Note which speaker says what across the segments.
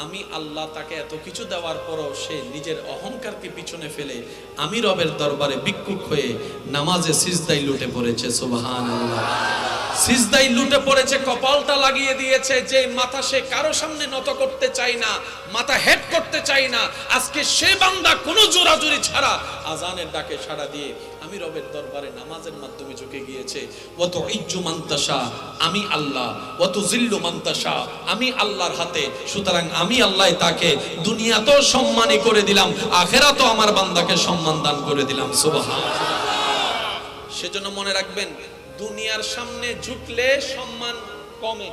Speaker 1: আমি আল্লাহ তাকে এত কিছু দেওয়ার পরও সে নিজের অহংকারকে পিছনে ফেলে আমি রবের দরবারে ভিক্ষুক হয়ে নামাজে সিজদায় লুটে পড়েছে। সুবহানাল্লাহ। সিজদায় লুটে পড়েছে, কপালটা লাগিয়ে দিয়েছে যে মাথা সে কারো সামনে নত করতে চায় না, মাথা হেড করতে চায় না। আজকে সে বান্দা কোনো জোরাজুরি ছাড়া আজানের ডাকে সাড়া দিয়ে আমি রবের দরবারে নামাজের মাধ্যমে ঝুঁকে গিয়েছে। ওয়া তুইজ্জু মান তাশা, আমি আল্লাহ, ওয়া তুযিল্লু মান তাশা, আমি আল্লাহর হাতে। সুতরাং আমি আল্লাহ তাকে দুনিয়াতেও সম্মানী করে দিলাম, আখিরাতেও আমার বান্দাকে সম্মান দান করে দিলাম। সুবহানাল্লাহ। সেজন্য মনে রাখবেন, দুনিয়ার সামনে ঝুঁকলে সম্মান কমে,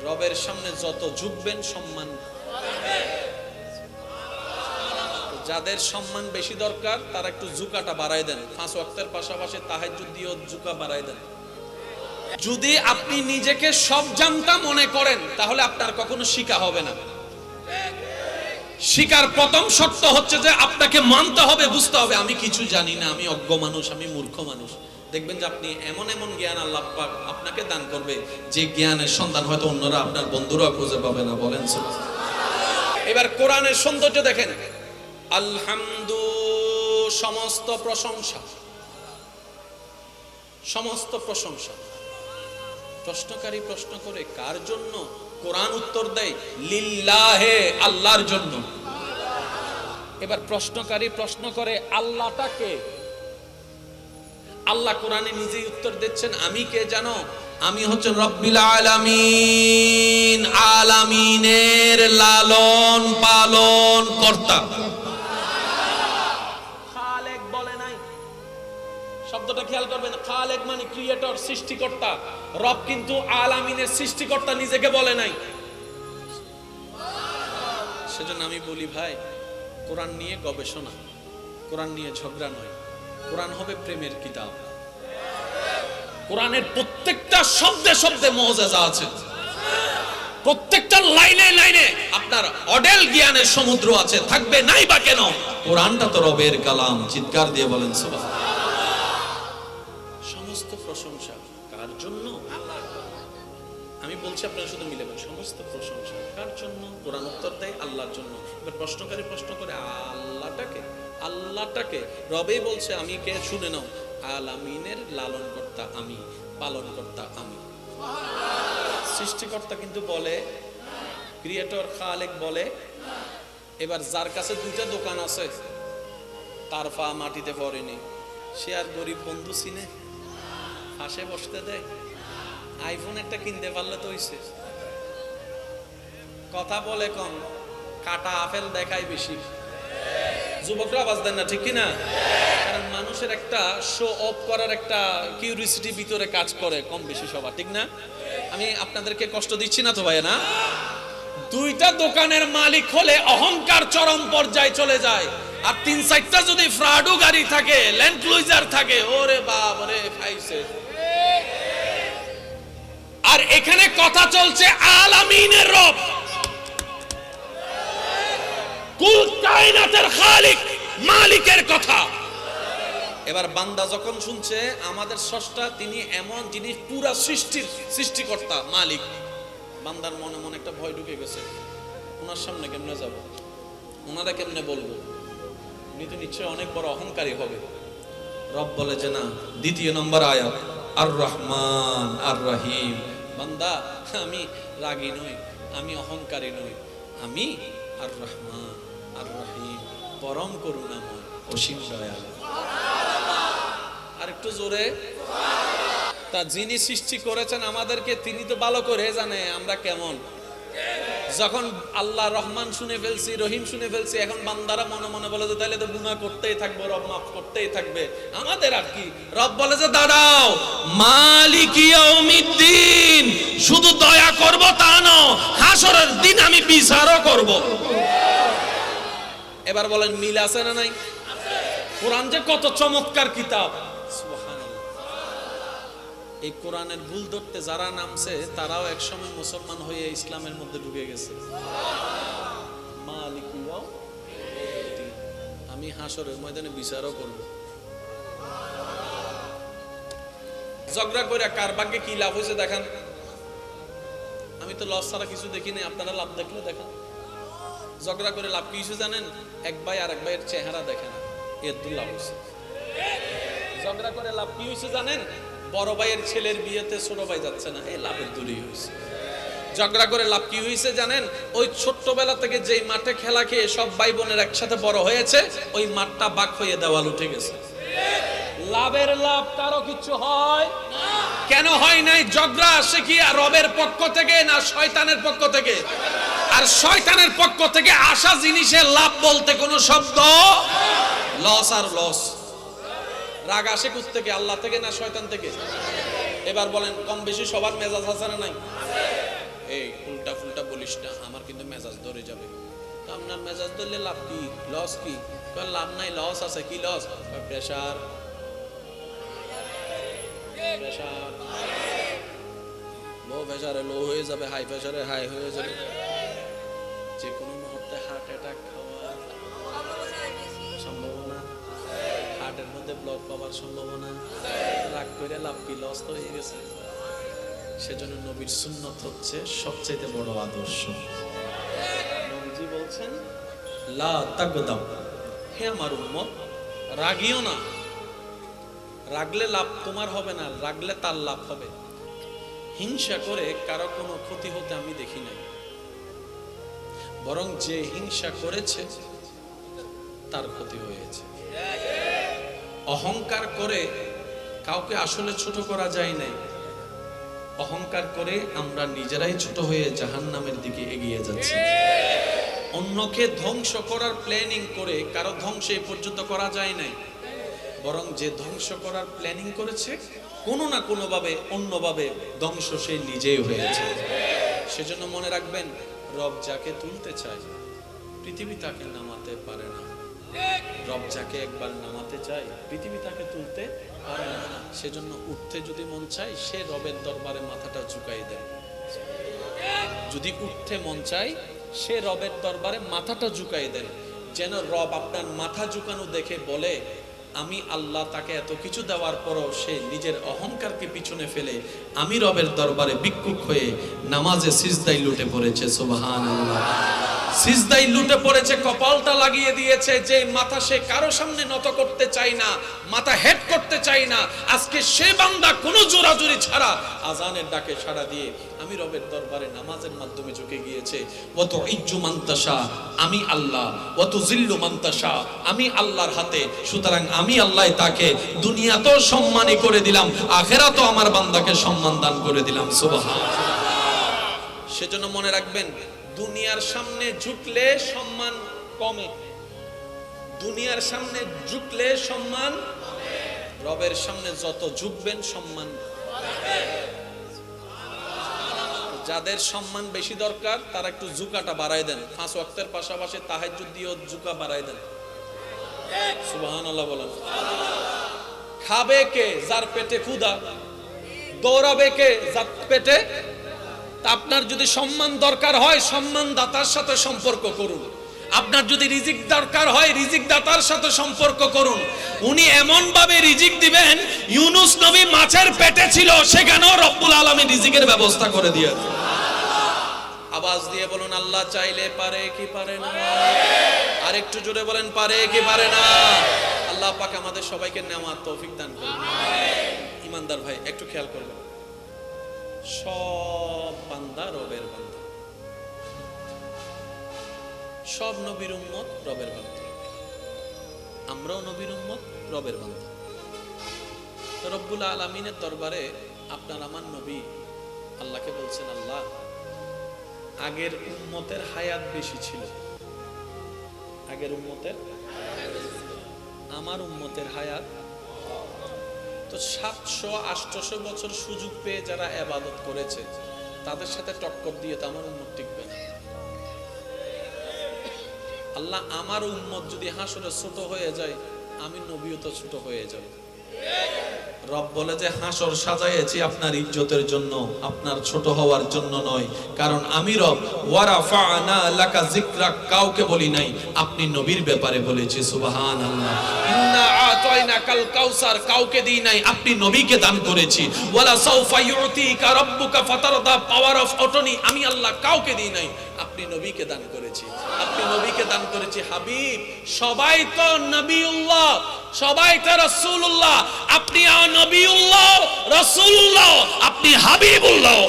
Speaker 1: রবের সামনে যত ঝুঁকবেন সম্মান বাড়বে। যাদের সম্মান বেশি দরকার তারা একটু ঝুঁকাটা বাড়ায় দেন, 5 ওয়াক্তের পাশাপাশি তাহাজ্জুদ দিয়েও ঝুঁকা বাড়ায় দেন। যদি আপনি নিজেকে সব জানতা মনে করেন তাহলে আপনার কখনো শিক্ষা হবে না। শিকার প্রথম শর্ত হচ্ছে যে আপনাকে মানতে হবে, বুঝতে হবে আমি কিছু জানি না, আমি অজ্ঞ মানুষ, আমি মূর্খ মানুষ। দেখবেন যে আপনি এমন এমন জ্ঞান আল্লাহ পাক আপনাকে দান করবে যে জ্ঞানের সন্ধান হয়তো অন্যরা, আপনার বন্ধুরা খুঁজে পাবে না। বলেন সুবহানাল্লাহ। এবার কোরআনের সৌন্দর্য দেখেন। আলহামদু, সমস্ত প্রশংসা, সমস্ত প্রশংসা। প্রশ্নকারী প্রশ্ন করে কার জন্য? কোরআন উত্তর দেয় লিল্লাহে, আল্লাহর জন্য। এবার প্রশ্নকারী প্রশ্ন করে আল্লাহটাকে। আল্লাহ কোরআনে নিজেই উত্তর দিচ্ছেন, আমি কে জানো? আমি হচ্ছে রব্বিল আলামিন, আলামিনের লালন পালন কর্তা। খালেক বলে নাই, শব্দটা খেয়াল করবেন। খালেক মানে ক্রিয়েটর, সৃষ্টিকর্তা। রব কিন্তু আলামিনের সৃষ্টিকর্তা নিজেকে বলে নাই। সেজন্য আমি বলি ভাই, কোরআন নিয়ে গবেষণা, কোরআন নিয়ে ঝগড়া নয়। কোরআন হবে প্রেমের কিতাব। কোরআনের প্রত্যেকটা শব্দে শব্দে মুআজিজা আছে, প্রত্যেকটা লাইনে লাইনে আপনার অডেল জ্ঞানের সমুদ্র আছে। থাকবে নাই বা কেন? কোরআনটা তো রবের কালাম। চিৎকার দিয়ে বলেন সুবহানাল্লাহ। সমস্ত প্রশংসা কার জন্য? আমি বলছি আপনারা শুধু মিলে বলেন, সমস্ত প্রশংসা কার জন্য? কোরআন উত্তর দেয় আল্লাহর জন্য। এবার প্রশ্নকারী প্রশ্ন করে আল্লাহটাকে, আল্লাহটাকে রবেই বলছে আমি কে? শুনে নাও, আলামিনের লালন কর্তা আমি, পালন কর্তা আমি। সৃষ্টিকর্তা কিন্তু বলে, ক্রিয়েটর খালেক বলে। এবার যার কাছে 2টা দোকান আছে, তার পা মাটিতে পড়েনি, সে আর গরিব বন্ধু চিনে? পাশে বসতে দেয়? আইফোন একটা কিনতে পারলে তো হইছে। কথা বলে কম, কাটা আপেল দেখায় বেশি। যুবকরা আওয়াজ দেন না, ঠিক কিনা? কারণ মানুষের একটা শো অফ করার একটা কিউরিসিটি ভিতরে কাজ করে কম বেশি সবার, ঠিক না? আমি আপনাদেরকে কষ্ট দিচ্ছি না তো ভাই? না, 2টা দোকানের মালিক হলে অহংকার চরম পর্যায়ে চলে যায়। আর 3-4টা যদি ফ্রাডো গাড়ি থাকে, ল্যান্ড ক্রুজার থাকে, ওরে বাপ রে, খাইছে। আর এখানে কথা চলছে আলামিনের রব, কুল কায়নাতের খালিক, মালিকের কথা। এবার বান্দা যখন শুনছে আমাদের স্রষ্টা তিনি এমন জিনিস, পুরা সৃষ্টির সৃষ্টিকর্তা, মালিক, বান্দার মনে মনে একটা ভয় ঢুকে গেছে। ওনার সামনে কেমনে যাব, ওনারা কেমনে বলবো, উনি তো নিশ্চয় অনেক বড় অহংকারী হবে। রব বলে যে না, 2 নম্বর আয়াত, আর রহমান আর রহিম। বান্দা, আমি রাগী নই, আমি অহংকারী নই, আমি আর রহমান আর রহিম, পরম করুণাময়, অসীম দয়ালু। আর একটু জোরে। তা যিনি সৃষ্টি করেছেন আমাদেরকে, তিনি তো ভালো করে জানে আমরা কেমন। যখন আল্লাহ রহমান শুনে ফেলছি, রহিম শুনে ফেলছি, এখন বান্দারা মনে মনে বলে যে তাহলে তো গুনাহ করতেই থাকবো, রব মাফ করতেই থাকবে, আমাদের আর কি। রব বলে যে দাঁড়াও, মালিক ইয়াউমিদ্দিন, শুধু দয়া করব তা না, হাসরের দিন আমি বিচারও করব। এবার বলেন মিল আছে না নাই? কোরআন যে কত চমৎকার কিতাব, সুবহানাল্লাহ। এই কোরআনের ভুল ধরতে যারা নামছে তারাও একসময় মুসলমান হয়ে ইসলামের মধ্যে ঢুকে গেছে। মালিক ইয়াউমিদ্দিন, আমি হাসরের ময়দানে বিচারও করব। ঝগড়া করে কার ভাগ্যে কি লাভ হয়েছে দেখান। আমি তো লস ছাড়া কিছু দেখিনি, আপনারা লাভ দেখলে দেখান। ঝগড়া করে লাভ কি হয়েছে জানেন? এক ভাই আর এক ভাইয়ের চেহারা দেখে না, এর লাভ হয়েছে। ঝগড়া করে লাভ কি হয়েছে জানেন? বড় ভাইয়ের ছেলের বিয়েতে ছোট ভাই যাচ্ছে না, এই লাভের দূরই হয়েছে। ঝগড়া করে লাভ কি হয়েছে জানেন? ওই ছোট্টবেলা থেকে যেই মাঠে খেলা খেয়ে সব ভাই বোনের একসাথে বড় হয়েছে, ওই মাঠটা বাক হয়ে দেওয়াল উঠে গেছে। লাভের লাভ কারো কিছু হয় না। কেন হয় নাই? ঝগড়া আসে কি রবের পক্ষ থেকে না শয়তানের পক্ষ থেকে? আর শয়তানের পক্ষ থেকে আসা জিনিসের লাভ বলতে কোনো শব্দ লস আর লস। রাগ আসে কোথা থেকে? আল্লাহ থেকে না শয়তান থেকে? এবার বলেন, কম বেশি সবার মেজাজ আছে না নাই? এই উল্টা ফুলটা বলিস না, আমার কিন্তু মেজাজ ধরে যাবে। আপনার মেজাজ ধরলে লাভ কি? লস কি? লাভ নাই, লস আছে। কি লস? প্রেসার। প্রেসার লো প্রেসারে লো হয়ে যাবে, হাই প্রেসারে হাই হয়ে যাবে, যে কোনো মুহূর্তে হার্ট অ্যাটাক হওয়ার সম্ভাবনা, হার্টের মধ্যে ব্লক পাওয়ার সম্ভাবনা। রাগ করে লাভ কি? লস তো হয়ে গেছে। সেজন্য নবীর সুন্নত হচ্ছে সবচেয়ে বড় আদর্শ। নবীজি বলছেন, লা তাগদাব, হে আমার উম্মত রাগিও না। রাগলে লাভ তোমার হবে না, রাগলে তার লাভ হবে। হিংসা করে কারো কোনো ক্ষতি হতে আমি দেখি নাই, বরং যে হিংসা করেছে তার ক্ষতি হয়েছে। অহংকার করে কাউকে আসলে ছোট করা যায় নাই। অহংকার করে আমরা নিজেরাই ছোট হয়ে জাহান্নামের দিকে এগিয়ে যাচ্ছি। অন্যকে ধ্বংস করার প্ল্যানিং করে কারো ধ্বংস এই পর্যন্ত করা যায় নাই, বরং যে ধ্বংস করার প্ল্যানিং করেছে কোনো না কোনো ভাবে অন্যভাবে ধ্বংস সে নিজেই হয়েছে। সেজন্য মনে রাখবেন, রব যাকে তুলতে চায় পৃথিবী তাকে নামাতে পারে না। রব যাকে একবার নামাতে চায় পৃথিবী তাকে তুলতে পারে না। সেজন্য উঠতে যদি মন চায় সে রবের দরবারে মাথাটা ঝুঁকাই দেয়। যদি উঠতে মন চায় সে রবের দরবারে মাথাটা ঝুঁকাই দেয়, যেন রব আপনার মাথা ঝুঁকানো দেখে বলে, আমি আল্লাহ তাকে এত কিছু দেওয়ার পরও সে নিজের অহংকারকে পিছনে ফেলে আমি রবের দরবারে ভিক্ষুক হয়ে নামাজে সিজদায় লুটে পড়েছে। সুবহানাল্লাহ। সিজদায় লুটে পড়েছে, কপালটা লাগিয়ে দিয়েছে। যে মাথা সে কারো সামনে নত করতে চায় না, মাথা হেড করতে চায় না, আজকে সে বান্দা কোনো জোরাজুরি ছাড়া আজানের ডাকে সাড়া দিয়ে আমি রবের দরবারে নামাজের মাধ্যমে ঝুঁকে গিয়েছে। ওয়াতু ইজ্জু মান তাশা, আমি আল্লাহ, ওয়াতু জিল্লু মান তাশা, আমি আল্লাহর হাতে। সুতরাং আমি আল্লাহ তাকে দুনিয়াতেও সম্মানী করে দিলাম, আখিরাতেও আমার বান্দাকে সম্মান দান করে দিলাম। সুবহানাল্লাহ। সেজন্য মনে রাখবেন, দুনিয়ার সামনে ঝুঁকলে সম্মান কমে, দুনিয়ার সামনে ঝুঁকলে সম্মান, রবের সামনে যত ঝুঁকবেন সম্মান। যাদের সম্মান বেশি দরকার তারা একটু ঝুঁকাটা বাড়ায় দেন। 5 ওয়াক্তের পাশাপাশি তাহাজ্জুদ দিয়েও ঝুঁকা বাড়ায় দেন। সুবহানাল্লাহ বলেন। খাবে কে? যার পেটে ক্ষুধা। দৌড়াবে কে? যার পেটে। আপনার যদি সম্মান দরকার হয় সম্মান দাতার সাথে সম্পর্ক করুন। আপনার যদি রিজিক দরকার হয় রিজিক দাতার সাথে সম্পর্ক করুন। উনি এমন ভাবে রিজিক দিবেন, ইউনুস নবী মাছের পেটে ছিল, সেখানেও রব্বুল আলামিন রিজিকের ব্যবস্থা করে দিয়েছে। আওয়াজ দিয়ে বলুন, আল্লাহ চাইলে পারে কি পারে না? আর একটু জোরে বলেন, পারে কি পারে না? আল্লাহ পাক আমাদের সবাইকে নেওয়ার তৌফিক দান করুন। ইমানদার ভাই একটু খেয়াল করবেন, সব বান্দা রবের বান্দা, সব নবীর উম্মত রবের বান্দা, আমরাও নবীর উম্মত রবের বান্দা। রব্বুল আলামিনের দরবারে আপনার আমার নবী আল্লাহকে বলছেন, আল্লাহ আগের উম্মতের হায়াত বেশি ছিল, আগের উম্মতের, আমার উম্মতের হায়াত তো 700-800 বছর সুযোগ পেয়ে যারা ইবাদত করেছে তাদের সাথে টক্কর দিয়ে তো আমার উম্মত টিকবে না। আল্লাহ আমার উম্মত যদি হাসরে ছোট হয়ে যায় আমি নবীও তো ছোট হয়ে যাব। রব বলে যে হাসর সাজাইছি আপনার ইজ্জতের জন্য, আপনার ছোট হওয়ার জন্য নয়। কারণ আমি রব ওয়ারাফা'না লাকা যিকরাক কাউকে বলি নাই, আপনি নবীর ব্যাপারে বলেছি। সুবহানাল্লাহ। ইন্না আতাইনাকাল কাউসার কাউকে দিই নাই, আপনি নবীকে দান করেছি। ওয়ালা সাউফা ইউতিকা রাব্বুকা ফাতারদা পাওয়ার অফ অটনি আমি আল্লাহ কাউকে দিই নাই, আপনি নবীকে দান করেছি, আপনি নবীকে দান করেছি হাবিব। সবাই তো নবিউল্লাহ, সবাই তো রাসূলুল্লাহ, আপনি নবিউল্লাহ, রাসূলুল্লাহ, আপনি হাবিবুল্লাহ।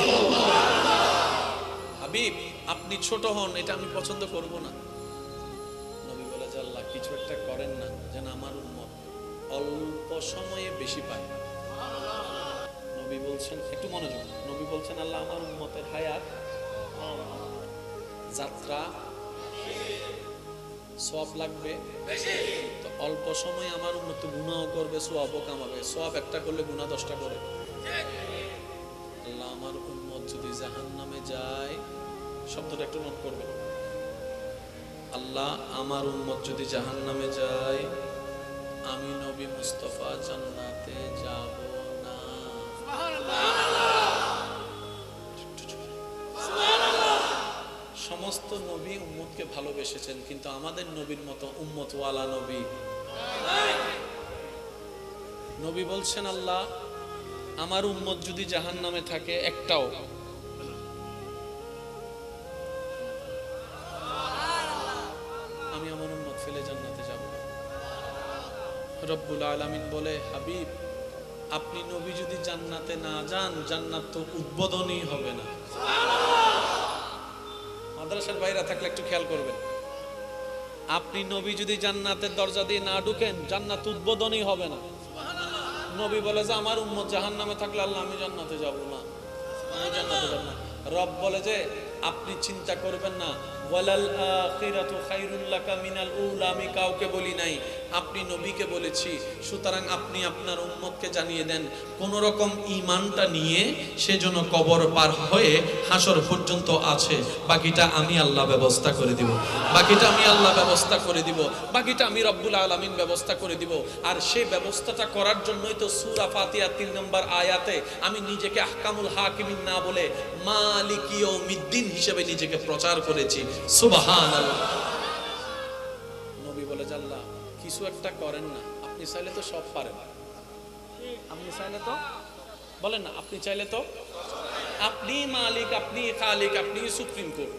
Speaker 1: হাবিব আপনি ছোট হন, এটা আমি পছন্দ করব না। নবী বলে যে আল্লাহ কিছু একটা করেন না যেন আমার উম্মত অল্প সময়ে বেশি পায়। নবী বলছেন, একটু মনোযোগ, নবী বলছেন আল্লাহ আমার উম্মতের হায়াত যাত্রা সওয়াব লাগবে তো অল্প সময়ে আমার উম্মত গুনাহও করবে, সওয়াবও কামাবে। সওয়াব একটা করলে গুনাহ 10টা করে। আল্লাহ আমার উম্মত যদি জাহান্নামে যায়, শব্দটা একটু নোট করবেন, আল্লাহ আমার উম্মত যদি জাহান্নামে যায়, আমি নবী মুস্তাফা জান্নাতে যাব না। সমস্ত নবী উম্মতকে ভালোবেসেছেন, কিন্তু আমাদের নবীর মতো উম্মতওয়ালা নবী। নবী বলছেন আল্লাহ আমার উম্মত যদি জাহান্নামে থাকে একটাও, আমি আমার উম্মত ফেলে জান্নাতে যাব না। রব্বুল আলামিন বলে হাবিব আপনি নবী যদি জান্নাতে না যান, জান্নাত তো উদ্বোধনই হবে না। মাদ্রাসার বাইরে থাকলে একটু খেয়াল করবেন, আপনি নবী যদি জান্নাতের দরজা দিয়ে না ঢুকেন, জান্নাত উদ্বোধনই হবে না। নবী বলে যে আমার উম্মত জাহান্নামে থাকলে আল্লাহ আমি জান্নাতে যাব না, আমি জান্নাতে যাব না। রব বলে যে আপনি চিন্তা করবেন না, ওয়ালাল আখিরাতু খায়রুল লাকা মিনাল উলা, আমি কাউকে বলি নাই, আপনি নবীকে বলেছি। সুতরাং আপনি আপনার উম্মতকে জানিয়ে দেন কোন রকম ঈমানটা নিয়ে সেজন্য কবর পার হয়ে হাসর পর্যন্ত আছে, বাকিটা আমি আল্লাহ ব্যবস্থা করে দিব, বাকিটা আমি আল্লাহ ব্যবস্থা করে দিব, বাকিটা আমি রব্বুল আলামিন ব্যবস্থা করে দিব। আর সেই ব্যবস্থাটা করার জন্যই তো সূরা ফাতিহা 3 নম্বর আয়াতে আমি নিজেকে আহকামুল হাকিমিন না বলে মালিকি ইয়াউমিদ্দিন হিসেবে নিজেকে প্রচার করেছি। সুবহানাল্লাহ। নবী বলে আল্লাহ কিছু একটা করেন না, আপনি চাইলে তো সব পারেন, আপনি চাইলে তো বলেন না, আপনি চাইলে তো, আপনি মালিক, আপনি খালিক, আপনি সুপ্রিম কোর্ট,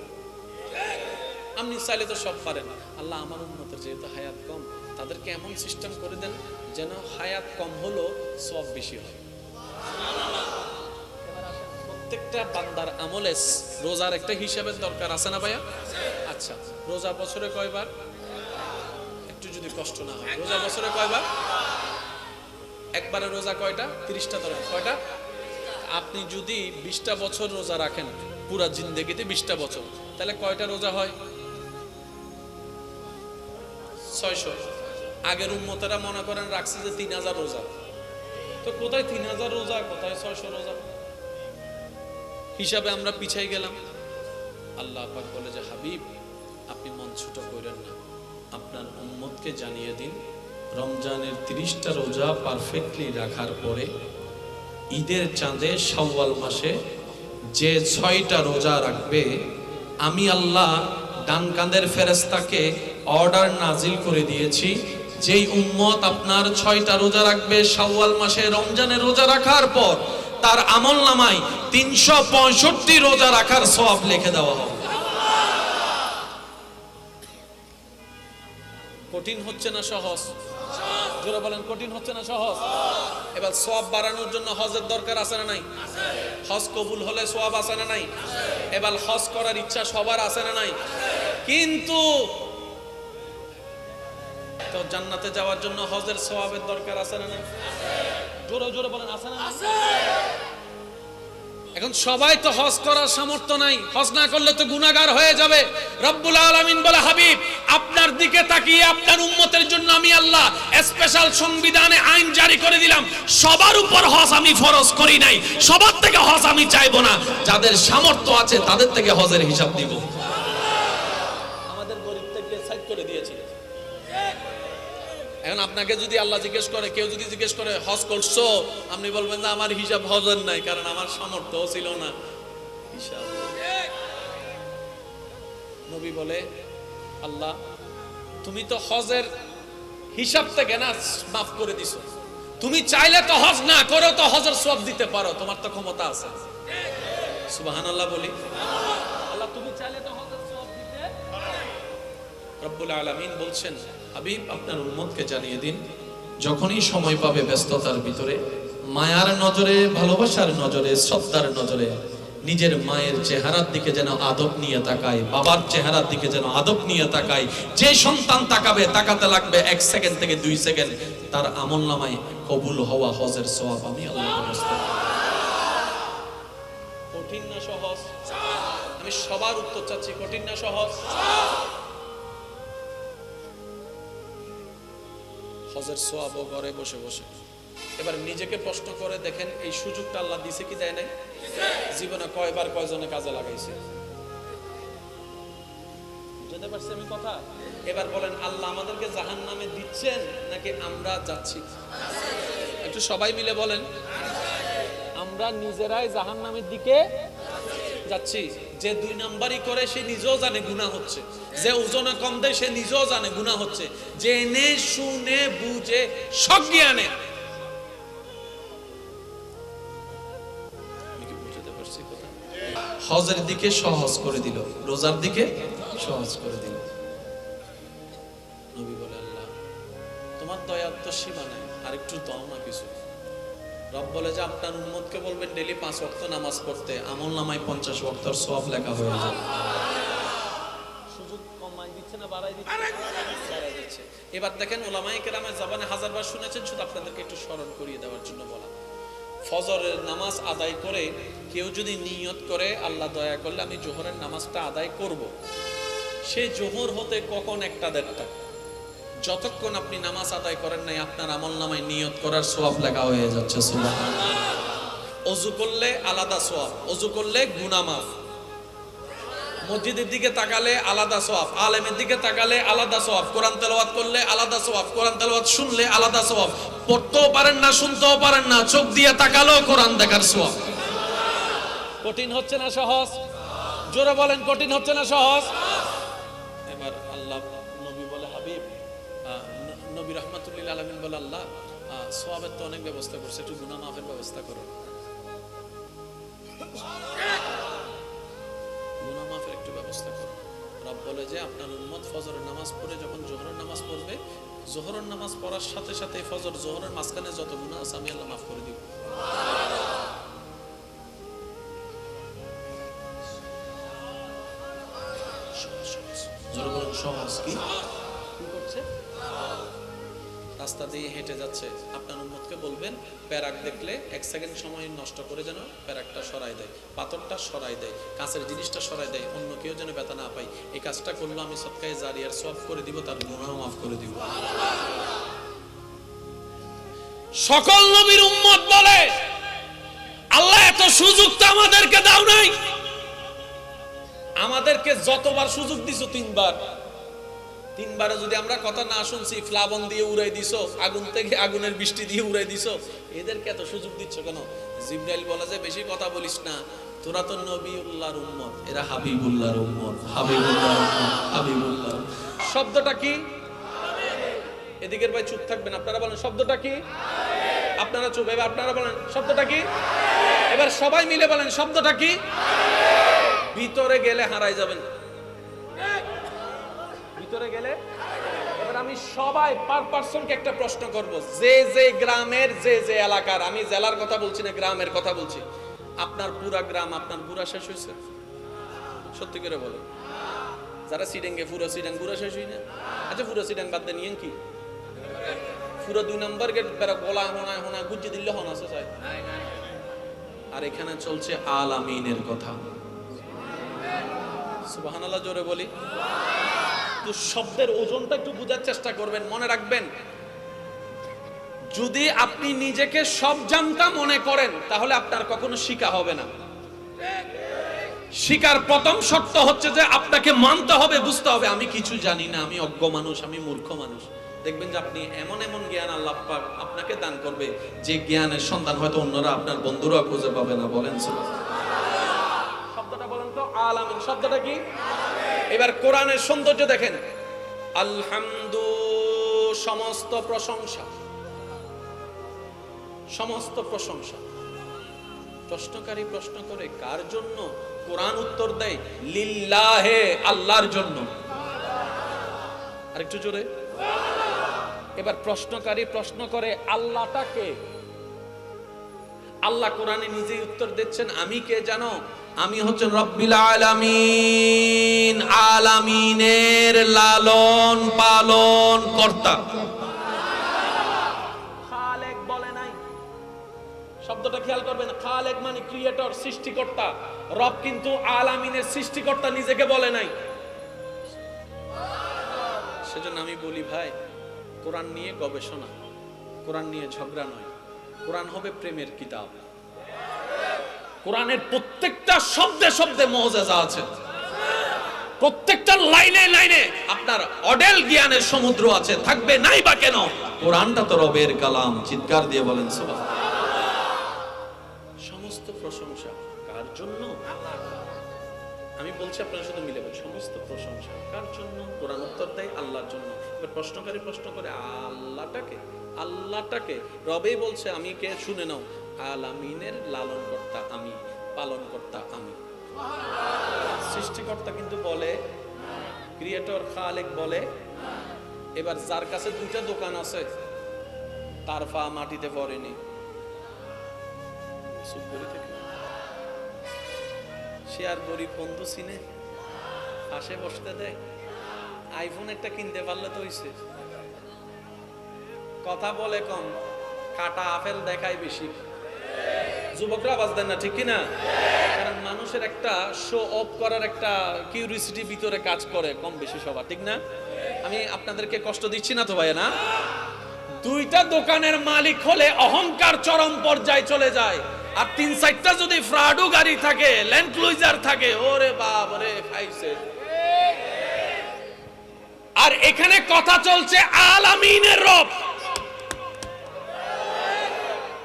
Speaker 1: আপনি চাইলে তো সব পারেন। আল্লাহ আমার উম্মতের যেহেতু হায়াত কম, তাদেরকে এমন সিস্টেম করে দেন যেন হায়াত কম হলো সব বেশি হয়। প্রত্যেকটা বান্দার আমলে রোজার একটা হিসাবের দরকার আছে না ভাইয়া? আচ্ছা, রোজা বছরে কয়বার? একটু যদি কষ্ট না হয়, রোজা বছরে কয়বার? একবারে রোজা কয়টা? 30টা ধরেন, কয়টা? আপনি যদি 20টা বছর রোজা রাখেন, পুরা জিন্দেগিতে 20টা বছর, তাহলে কয়টা রোজা হয়? 600। আগের উম্মতেরা মনে করেন রাখছে যে 3000 রোজা, তো কোথায় 3000 রোজা, কোথায় 600 রোজা, হিসাবে আমরা পিছাই গেলাম। আল্লাহ পাক বলে যে হাবিব আপনি মন ছোট করেন না, আপনার উম্মতকে জানিয়ে দিন রমজানের 30টা রোজা পারফেক্টলি রাখার পরে ঈদের চাঁদে শাওয়াল মাসে যে 6টা রোজা রাখবে, আমি আল্লাহ ডান কাঁধের ফেরেশতাকে অর্ডার নাজিল করে দিয়েছি, যেই উম্মত আপনার 6টা রোজা রাখবে শাওয়াল মাসে রমজানের রোজা রাখার পর, তার আমল নামায় 365 রোজা রাখার সওয়াব লিখে দেওয়া হবে। কঠিন হচ্ছে না সহজ? জোরে বলেন, কঠিন হচ্ছে না সহজ? এবার সওয়াব বাড়ানোর জন্য হজের দরকার আছে না নাই? হজ কবুল হলে সওয়াব আছে না নাই? এবার হজ করার ইচ্ছা সবার আছে না নাই? কিন্তু তো জান্নাতে যাওয়ার জন্য হজের সওয়াবের দরকার আছে না নাই? জোরে জোরে বলেন, আছে না নাই? এখন সবাই তো হজ করার সামর্থ্য নাই, হজ না করলে তো গুনাহগার হয়ে যাবে। রব্বুল আলামিন বলে হাবিব আপনার দিকে তাকিয়ে আপনার উম্মতের জন্য আমি আল্লাহ স্পেশাল সংবিধানে আইন জারি করে দিলাম, সবার উপর হজ আমি ফরজ করি নাই, সবার থেকে হজ আমি চাইবো না, যাদের সামর্থ্য আছে তাদের থেকে হজের হিসাব দিব। আমাদের গরিব থেকে সাইড করে দিয়েছি। এখন আপনাকে যদি আল্লাহ জিজ্ঞেস করে, কেউ যদি জিজ্ঞেস করে হজ করছো, আপনি বলবেন যে আমার হিসাব হজের নাই, কারণ আমার সামর্থ্য ছিল না। হিসাব নবী বলে আল্লাহ তুমি তো হজের হিসাব থেকে না মাফ করে দিছো, তুমি চাইলে তো হজ না করো তো হজের সওয়াব দিতে পারো, তোমার তো ক্ষমতা আছে। সুবহানাল্লাহ বলি, আল্লাহ তুমি চাইলে তো হজের রব্বুল আলামিন বলছেন, হাবিব আপনার উম্মতকে জানিয়ে দিন, যখনই সময় পাবে ব্যস্ততার ভিতরে মায়ার নজরে, ভালোবাসার নজরে, শ্রদ্ধার নজরে নিজের মায়ের চেহারার দিকে যেন আদব নিয়ে তাকায়, বাবার চেহারার দিকে যেন আদব নিয়ে তাকায়। যে সন্তান তাকাবে, তাকাতে লাগবে 1 সেকেন্ড থেকে 2 সেকেন্ড, তার আমলনামায় কবুল হওয়া হজের সওয়াব আমি আল্লাহর ব্যবস্থা। কঠিন না সহজ? আমি সবার উত্তর চাচ্ছি, কঠিন না সহজ? হজের সওয়াব ঘরে বসে বসে। এবার নিজেকে প্রশ্ন করে দেখেন, এই সুযোগটা আল্লাহ দিছে কি দেয় নাই? জীবনে কয়বার কয়জনে কাজে লাগাইছে? বুঝতে পারছি আমি কথা? এবার বলেন, আল্লাহ আমাদেরকে জাহান্নামে দিচ্ছেন নাকি আমরা যাচ্ছি? একটু সবাই মিলে বলেন। আমরা নিজেরাই জাহান্নামের দিকে যাচ্ছি। যে 2 নাম্বারই করে সে নিজেও জানে গুনাহ হচ্ছে, যে ওজনে কম দেয় সে নিজেও জানে গুনাহ হচ্ছে, জেনে শুনে বুঝে সজ্ঞানে। হজের দিকে সহজ করে দিল, রোজার দিকে সহজ করে দিল। নবী বলে, আল্লাহ তোমার দয়ার তো সীমা নাই, আর একটু দাও না কিছু। রব বলে যে আপনার উম্মতকে বলবেন ডেইলি 5 ওয়াক্ত নামাজ পড়তে, আমলনামায় 50 ওয়াক্তের সওয়াব লেখা হয়ে যাবে। সুযোগ কমাই দিচ্ছে না বাড়াই দিচ্ছে? বাড়াই দিচ্ছে। এবার দেখেন, উলামায়ে কেরামের জবানে হাজারবার শুনেছেন, শুধু আপনাদেরকে একটু স্মরণ করিয়ে দেওয়ার জন্য বলা। ফজরের নামাজ আদায় করে কেউ যদি নিয়ত করে, আল্লাহ দয়া করলে আমি জোহরের নামাজটা আদায় করব, সেই জোহর হতে কখন 1টা-1.5টা, যতক্ষণ আপনি নামাজ আদায় করেন নাই, আপনার আমলনামায় নিয়ত করার সওয়াব লেখা হয়ে যাচ্ছে। সুবহানাল্লাহ। ওযু করলে আলাদা সওয়াব, ওযু করলে গুনাহ মাফ, মসজিদের দিকে তাকালে আলাদা সওয়াব, আলেমের দিকে তাকালে আলাদা সওয়াব, কোরআন তেলাওয়াত করলে আলাদা সওয়াব, কোরআন তেলাওয়াত শুনলে আলাদা সওয়াব, পড়তেও পারেন না, শুনতেও পারেন না, চোখ দিয়ে তাকালেও কোরআন দেখার সওয়াব। কঠিন হচ্ছে না সহজ? জোরে বলেন, কঠিন হচ্ছে না সহজ? এবার আল্লাহ নবী বলে, হাবিব, নবী রাহমাতুল লিল আলামিন বলে, আল্লাহ সওয়াবের তো অনেক ব্যবস্থা করছে, একটু গুনাহ মাফের ব্যবস্থা করো। গুনাহ মাফের একটু ব্যবস্থা করো। রব বলে যে আপনার উম্মত ফজরের নামাজ পড়ে যখন জোহরের নামাজ পড়বে, জোহরের নামাজ পড়ার সাথে সাথে ফজর জোহরের মাঝখানে যত গুনাহ আছে আমি আল্লাহ মাফ করে দিব। সহজ কি করছে? রাস্তা দিয়ে হেঁটে যাচ্ছে, আপনার উম্মতকে বলবেন প্যারাক দেখলে 1 সেকেন্ড সময় নষ্ট করে যেন প্যারাকটা সরাই দেয়, পাথরটা সরাই দেয়, কাঁচের জিনিসটা সরাই দেয়, অন্য কেউ যেন ব্যথা না পায়। এই কাজটা করলো আমি সদকায়ে জারিয়ার সওয়াব করে দিব, তার গুনাহ মাফ করে দিব। সকল নবীর উম্মত বলে, আল্লাহ এত সুযোগ তো আমাদেরকে দাও নাই। আমাদেরকে যতবার সুযোগ দিছো, 3বার, 3বারে যদি আমরা কথা না শুনছি, ফ্লাবন দিয়ে উড়াই দিছো, আগুন থেকে আগুনের বৃষ্টি দিয়ে উড়াই দিছো, এদেরকে এত সুযোগ দিচ্ছ কেন? জিবরাইল বলে যে বেশি কথা বলিস না, তোরা তো নবিউল্লাহর উম্মত, এরা হাবিবুল্লাহর উম্মত। হাবিবুল্লাহর উম্মত, হাবিবুল্লাহ শব্দটা কি? এদিকের ভাই চুপ থাকবেন, আপনারা বলেন শব্দটা কি? আপনারা চুপ, এবার আপনারা বলেন শব্দটা কি? এবার সবাই মিলে বলেন শব্দটা কি? ভিতরে গেলে হারাই যাবেন, ভিতরে গেলে। এবার আমি সবাই পার পারসনকে একটা প্রশ্ন করব, যে যে গ্রামের, যে যে এলাকার, আমি জেলার কথা বলছি না, গ্রামের কথা বলছি, আপনার পুরা গ্রাম, আপনার বুড়া শেষ হয়েছে? সত্যি করে বলো। যারা সিডেঙ্গে পুরো সিডেং বুড়া শেষ হই না? আচ্ছা, পুরো সিডেং বাদ দিয়ে নিয়েন কি পুরো 2 নম্বর গেট বেড়া গলা হোনা হোনা গুজ্জি দিলে হন আছে চাই। আর এখানে চলছে আল আমিনের কথা। সুবহানাল্লাহ জোরে বলি। তো শব্দের ওজনটা একটু বোঝার চেষ্টা করবেন, মনে রাখবেন, যদি আপনি নিজেকে সব জানতা মনে করেন তাহলে আপনার কখনো শিক্ষা হবে না। শিকার প্রথম শর্ত হচ্ছে যে আপনাকে মানতে হবে, বুঝতে হবে আমি কিছু জানি না, আমি অজ্ঞ মানুষ, আমি মূর্খ মানুষ। দেখবেন যে আপনি এমন এমন জ্ঞান আল্লাহ পাক আপনাকে দান করবে, যে জ্ঞানের সন্ধান হয়তো অন্যরা, আপনার বন্ধুরা খুঁজে পাবে না। বলেন শব্দটা বলেন তো, আল আমিন শব্দটা কি? এবার কোরআনের সৌন্দর্য দেখেন, আলহামদু সমস্ত প্রশংসা, সমস্ত প্রশংসা। প্রশ্নকারী প্রশ্ন করে কার জন্য? কোরআন উত্তর দেয় লিল্লাহে, আল্লাহর জন্য। আরেকটু জোরে। এবার প্রশ্নকারী প্রশ্ন করে আল্লাহটাকে, আল্লাহ কোরআনে নিজেই উত্তর দিচ্ছেন, আমি কে জানো? আমি হচ্ছেন রব্বিল আলামিন, আলামিনের লালন পালন কর্তা। খালেক বলে নাই, শব্দটা খেয়াল করবেন। খালেক মানে ক্রিয়েটর, সৃষ্টিকর্তা। রব কিন্তু আলামিনের সৃষ্টিকর্তা নিজেকে বলে নাই। সেজন্য আমি বলি ভাই, কোরআন নিয়ে গবেষণা, কোরআন নিয়ে ঝগড়া নয়। কোরআন হবে প্রেমের কিতাব। কোরআনের প্রত্যেকটা শব্দে শব্দে মুআজিজা আছে, প্রত্যেকটা লাইনে লাইনে আপনার অডেল জ্ঞানের সমুদ্র আছে, থাকবে নাই বা কেন? কোরআনটা তো রবের কালাম। চিৎকার দিয়ে বলেন সুবহানাল্লাহ। সমস্ত প্রশংসা কার জন্য? আমি বলছি, আপনারা শুধু মিলে বলুন, সমস্ত প্রশংসা কার জন্য? কোরআন উত্তর দেয় আল্লাহর জন্য। এবার প্রশ্নকারী প্রশ্ন করে আল্লাহটাকে, আল্লাহটাকে রবেই বলছে আমি কে? শুনে নাও, আলামিনের লালন কর্তা আমি, পালন কর্তা আমি। সৃষ্টিকর্তা কিন্তু বলে, ক্রিয়েটর খালেক বলে। এবার যার কাছে দুইটা দোকান আছে, তার পা মাটিতে পড়েনি, চুপ করে থেকে সে আর গরিব বন্ধু চিনে, পাশে বসতে দেয়। আইফোন একটা কিনতে পারলে তো হইছে। কথা বলে কম, কাটা আপেল দেখায় বেশি। যুবকরা আওয়াজ দেন না, ঠিক কিনা? কারণ মানুষের একটা শো অফ করার একটা কিউরিসিটি ভিতরে কাজ করে কম বেশি সবার, ঠিক না? আমি আপনাদেরকে কষ্ট দিচ্ছি না তো ভাই? না, দুইটা দোকানের মালিক হলে অহংকার চরম পর্যায়ে চলে যায়। আর 3-4টা যদি ফ্রাডো গাড়ি থাকে, ল্যান্ড ক্রুজার থাকে, ওরে বাপ রে, খাইছে। আর এখানে কথা চলছে আলামিনের রব,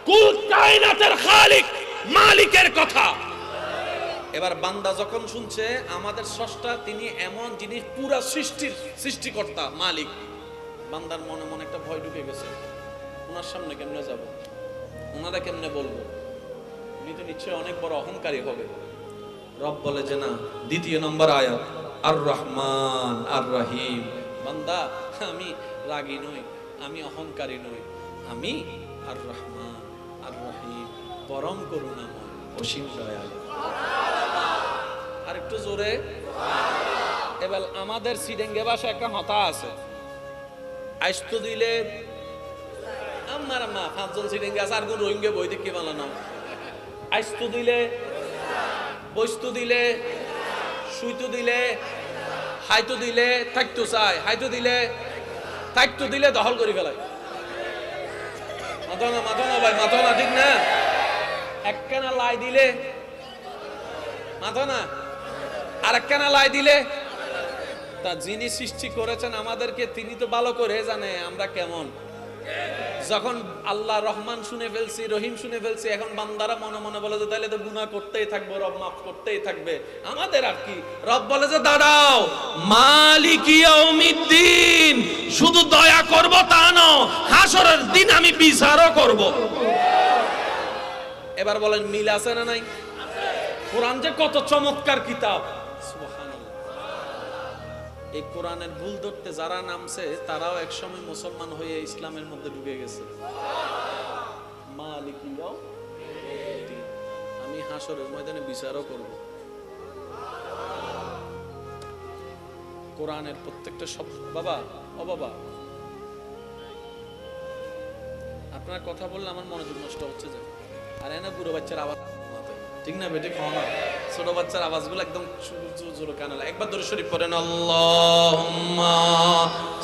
Speaker 1: কুল কায়নাতের খালিক, মালিকের কথা। এবার বান্দা যখন শুনছে আমাদের স্রষ্টা তিনি এমন জিনিস, পুরা সৃষ্টির সৃষ্টিকর্তা, মালিক, বান্দার মনে মনে একটা ভয় ঢুকে গেছে। ওনার সামনে কেমনে যাব, ওনারা কেমনে বলবো? উনি তো নিশ্চয় অনেক বড় অহংকারী হবে। রব বলে যে না, 2 নম্বর আয়াত, আর রহমান আর রহিম। বান্দা, আমি রাগী নই, আমি অহংকারী নই, আমি আর রহমান আর রহিম, পরম করুণাময়, অসীম দয়ালু। আর একটু জোরে। এবার আমাদের সিডেঙ্গে ভাষা একটা হতা আছে, আইস্তো দিলে আমার মা 5 জন সিডেঙ্গে আছে, আর কোন রোহিঙ্গা বই দেখে বানানো। আইস্তো দিলে, বইস্তো দিলে, শুইতো দিলে, হাইতো দিলে থাকতো চাই, হাইতো দিলে থাকতো দিলে দখল করে ফেলায়। মাথা না ভাই, মাথা না, ঠিক না? একখানা লাই দিলে মাথা না, আর একখানা লাই দিলে। তা যিনি সৃষ্টি করেছেন আমাদেরকে, তিনি তো ভালো করে জানে আমরা কেমন। যখন আল্লাহ রহমান শুনে ফেলছি, রহিম শুনে ফেলছি, এখন বান্দারা মনে মনে বলে যে তাহলে তো গুনাহ করতেই থাকবো, রব মাফ করতেই থাকবে, আমাদের আর কি? রব বলে যে দাঁড়াও, মালিক ইয়াউমিদ্দিন, শুধু দয়া করব তা না, হাসরের দিন আমি বিচারও করব। এবার বলেন, মিল আছে না নাই? কোরআন যে কত চমৎকার কিতাব, সুবহানাল্লাহ। এই কোরআনের ভুল ধরতে যারা নামছে, তারাও একসময় মুসলমান হয়ে ইসলামের মধ্যে ঢুকে গেছে। মালিক ইয়াউমিদ্দিন, আমি হাসরের ময়দানে বিচারও করব। কোরআনের প্রত্যেকটা শব্দ, বাবা ও বাবা, আপনার কথা বললে আমার মনোযোগ নষ্ট হচ্ছে যে। আর এনা বুড়ো বাচ্চার আওয়াজ, ঠিক না বেটি? খাওয়া ছোট বাচ্চার আওয়াজগুলো একদম জোরে কানে লাগে। একবার দরুদ শরীফ পড়েন, আল্লাহুম্মা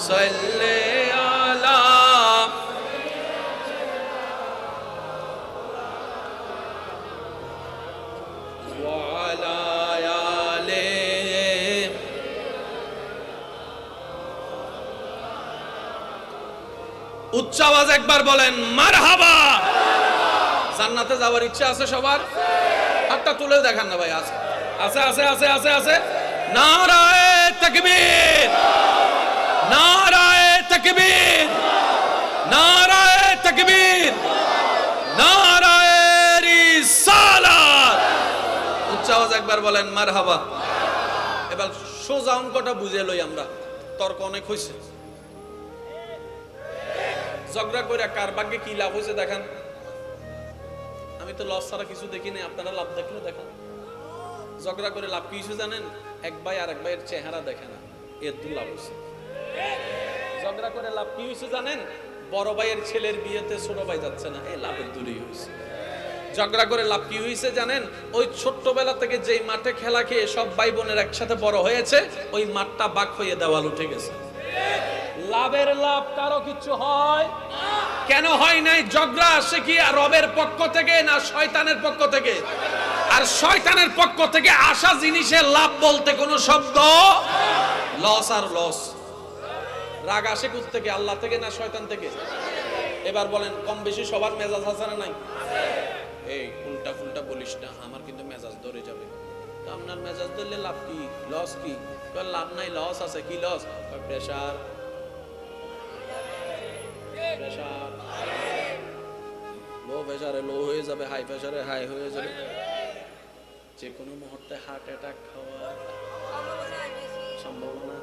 Speaker 1: সাল্লি আলা ওয়া আলা আলি। উচ্চ আওয়াজ একবার বলেন মারহাবা। জান্নাতে যাওয়ার ইচ্ছা আছে সবার? হাতটা তুলে দেখান না ভাই। আছে আছে আছে আছে আছে আছে। নারায়ে তাকবীর, নারায়ে তাকবীর, নারায়ে তাকবীর, নারায়ে রিসালাত। উচ্চ আওয়াজ একবার বলেন মারহাবা। এবার সোজা অঙ্কটা বুঝে লই আমরা। তর্ক অনেক হয়েছে, ঝগড়া করে কার ভাগ্যে কি লাভ হয়েছে দেখান। আমি তো লস ছাড়া কিছু দেখি নাই, আপনারা লাভ দেখলে দেখান। ঝগড়া করে লাভ কি হয়েছে জানেন? এক ভাই আর এক ভাইয়ের চেহারা দেখে না, এর দু লাভ হয়েছে। ঝগড়া করে লাভ কি হয়েছে জানেন? বড় ভাইয়ের ছেলের বিয়েতে ছোট ভাই যাচ্ছে না, এই লাভের দূরেই হয়েছে। ঝগড়া করে লাভ কি হয়েছে জানেন? ওই ছোট্টবেলা থেকে যেই মাঠে খেলা খেয়ে সব ভাই বোনের একসাথে বড় হয়েছে, ওই মাঠটা বাক হয়ে দেওয়াল উঠে গেছে। লাভের লাভ কারো কিছু হয় কেন হয় নাই? ঝগড়া আসে কি রবের পক্ষ থেকে না শয়তানের পক্ষ থেকে? আর শয়তানের পক্ষ থেকে আসা জিনিসের লাভ বলতে কোনো শব্দ লস আর লস। রাগ আসে কোথা থেকে? আল্লাহ থেকে না শয়তান থেকে? এবার বলেন, কম বেশি সবার মেজাজ আছে না নাই? এই উল্টা ফুলটা বলিস না, আমার কিন্তু মেজাজ ধরে যাবে। আপনার মেজাজ ধরলে লাভ কি, লস কি? লাভ নাই, লস আছে। কি লস? প্রেসার, প্রেসার, লো প্রেসারে লো হয়ে যাবে, হাই প্রেসারে হাই হয়ে যাবে, যে কোনো মুহূর্তে হার্ট অ্যাটাক হওয়ার সম্ভাবনা,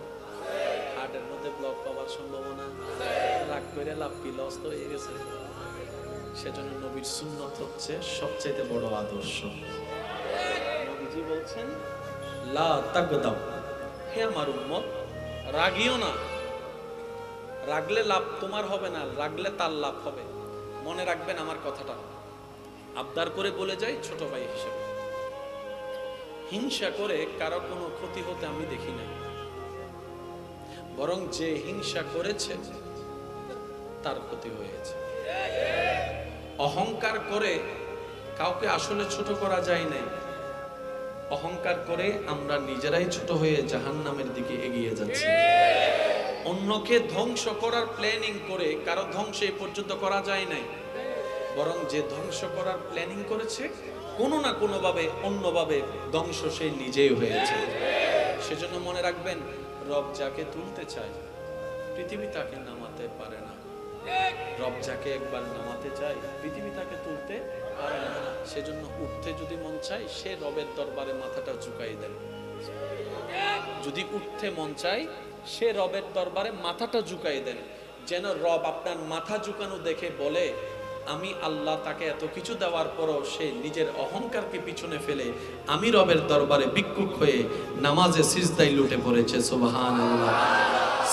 Speaker 1: হার্টের মধ্যে ব্লক পাওয়ার সম্ভাবনা। রাগ করে লাভ কি? লস তো হয়ে গেছে। সেজন্য নবীর সুন্নত হচ্ছে সবচেয়ে বড় আদর্শ। নবীজি বলছেন, লা তাগদাব, হে আমার উম্মত রাগিও না। রাগলে লাভ তোমার হবে না, রাগলে তার লাভ হবে। মনে রাখবেন আমার কথাটা, আবদার করে বলে যাই ছোট ভাই হিসেবে, হিংসা করে কারো কোনো ক্ষতি হতে আমি দেখি নাই, বরং যে হিংসা করেছে তার ক্ষতি হয়েছে। অহংকার করে কাউকে আসলে ছোট করা যায় নাই, অহংকার করে আমরা নিজেরাই ছোট হয়ে জাহান্নামের দিকে এগিয়ে যাচ্ছি। অন্যকে ধ্বংস করার প্ল্যানিং করে কারো ধ্বংস এই পর্যন্ত করা যায় নাই, বরং যে ধ্বংস করার প্ল্যানিং করেছে কোনো না কোনো ভাবে অন্যভাবে ধ্বংস সে নিজেই হয়েছে। সেজন্য মনে রাখবেন, রব যাকে তুলতে চায় পৃথিবী তাকে নামাতে পারে না। রব যাকে একবার নামাতে চায় পৃথিবী তাকে তুলতে পারে না। সেজন্য উঠতে যদি মন চায় সে রবের দরবারে মাথাটা ঝুঁকাই দেয়। যদি উঠতে মন চায় সে রবের দরবারে মাথাটা ঝুঁকাই দেন, যেন রব আপনার মাথা ঝুঁকানো দেখে বলে, আমি আল্লাহ তাকে এত কিছু দেওয়ার পরও সে নিজের অহংকারকে পিছনে ফেলে আমি রবের দরবারে ভিক্ষুক হয়ে নামাজে সিজদায় লুটে পড়েছে। সুবহানাল্লাহ।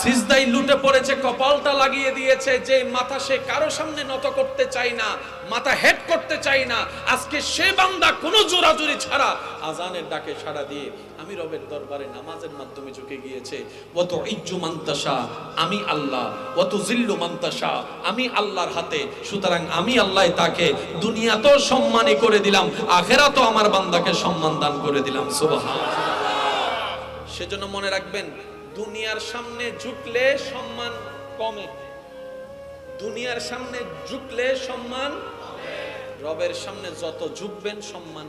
Speaker 1: সিজদায় লুটে পড়েছে, কপালটা লাগিয়ে দিয়েছে। যে মাথা সে কারো সামনে নত করতে চায় না, মাথা হেড করতে চায় না, আজকে সে বান্দা কোনো জোরাজুরি ছাড়া আজানের ডাকে সাড়া দিয়ে আমি রবের দরবারে নামাজের মাধ্যমে ঝুঁকে গিয়েছে। ওয়াত ইজ্জু মানতাশা, আমি আল্লাহ, ওয়াত জিল্লু মানতাশা, আমি আল্লাহর হাতে। সুতরাং আমি আল্লাহ তাকে দুনিয়াতেও সম্মানী করে দিলাম, আখিরাতেও আমার বান্দাকে সম্মান দান করে দিলাম। সুবহানাল্লাহ। সেজন্য মনে রাখবেন, দুনিয়ার সামনে ঝুঁকলে সম্মান কমে, দুনিয়ার সামনে ঝুঁকলে সম্মান, রবের সামনে যত ঝুঁকবেন সম্মান।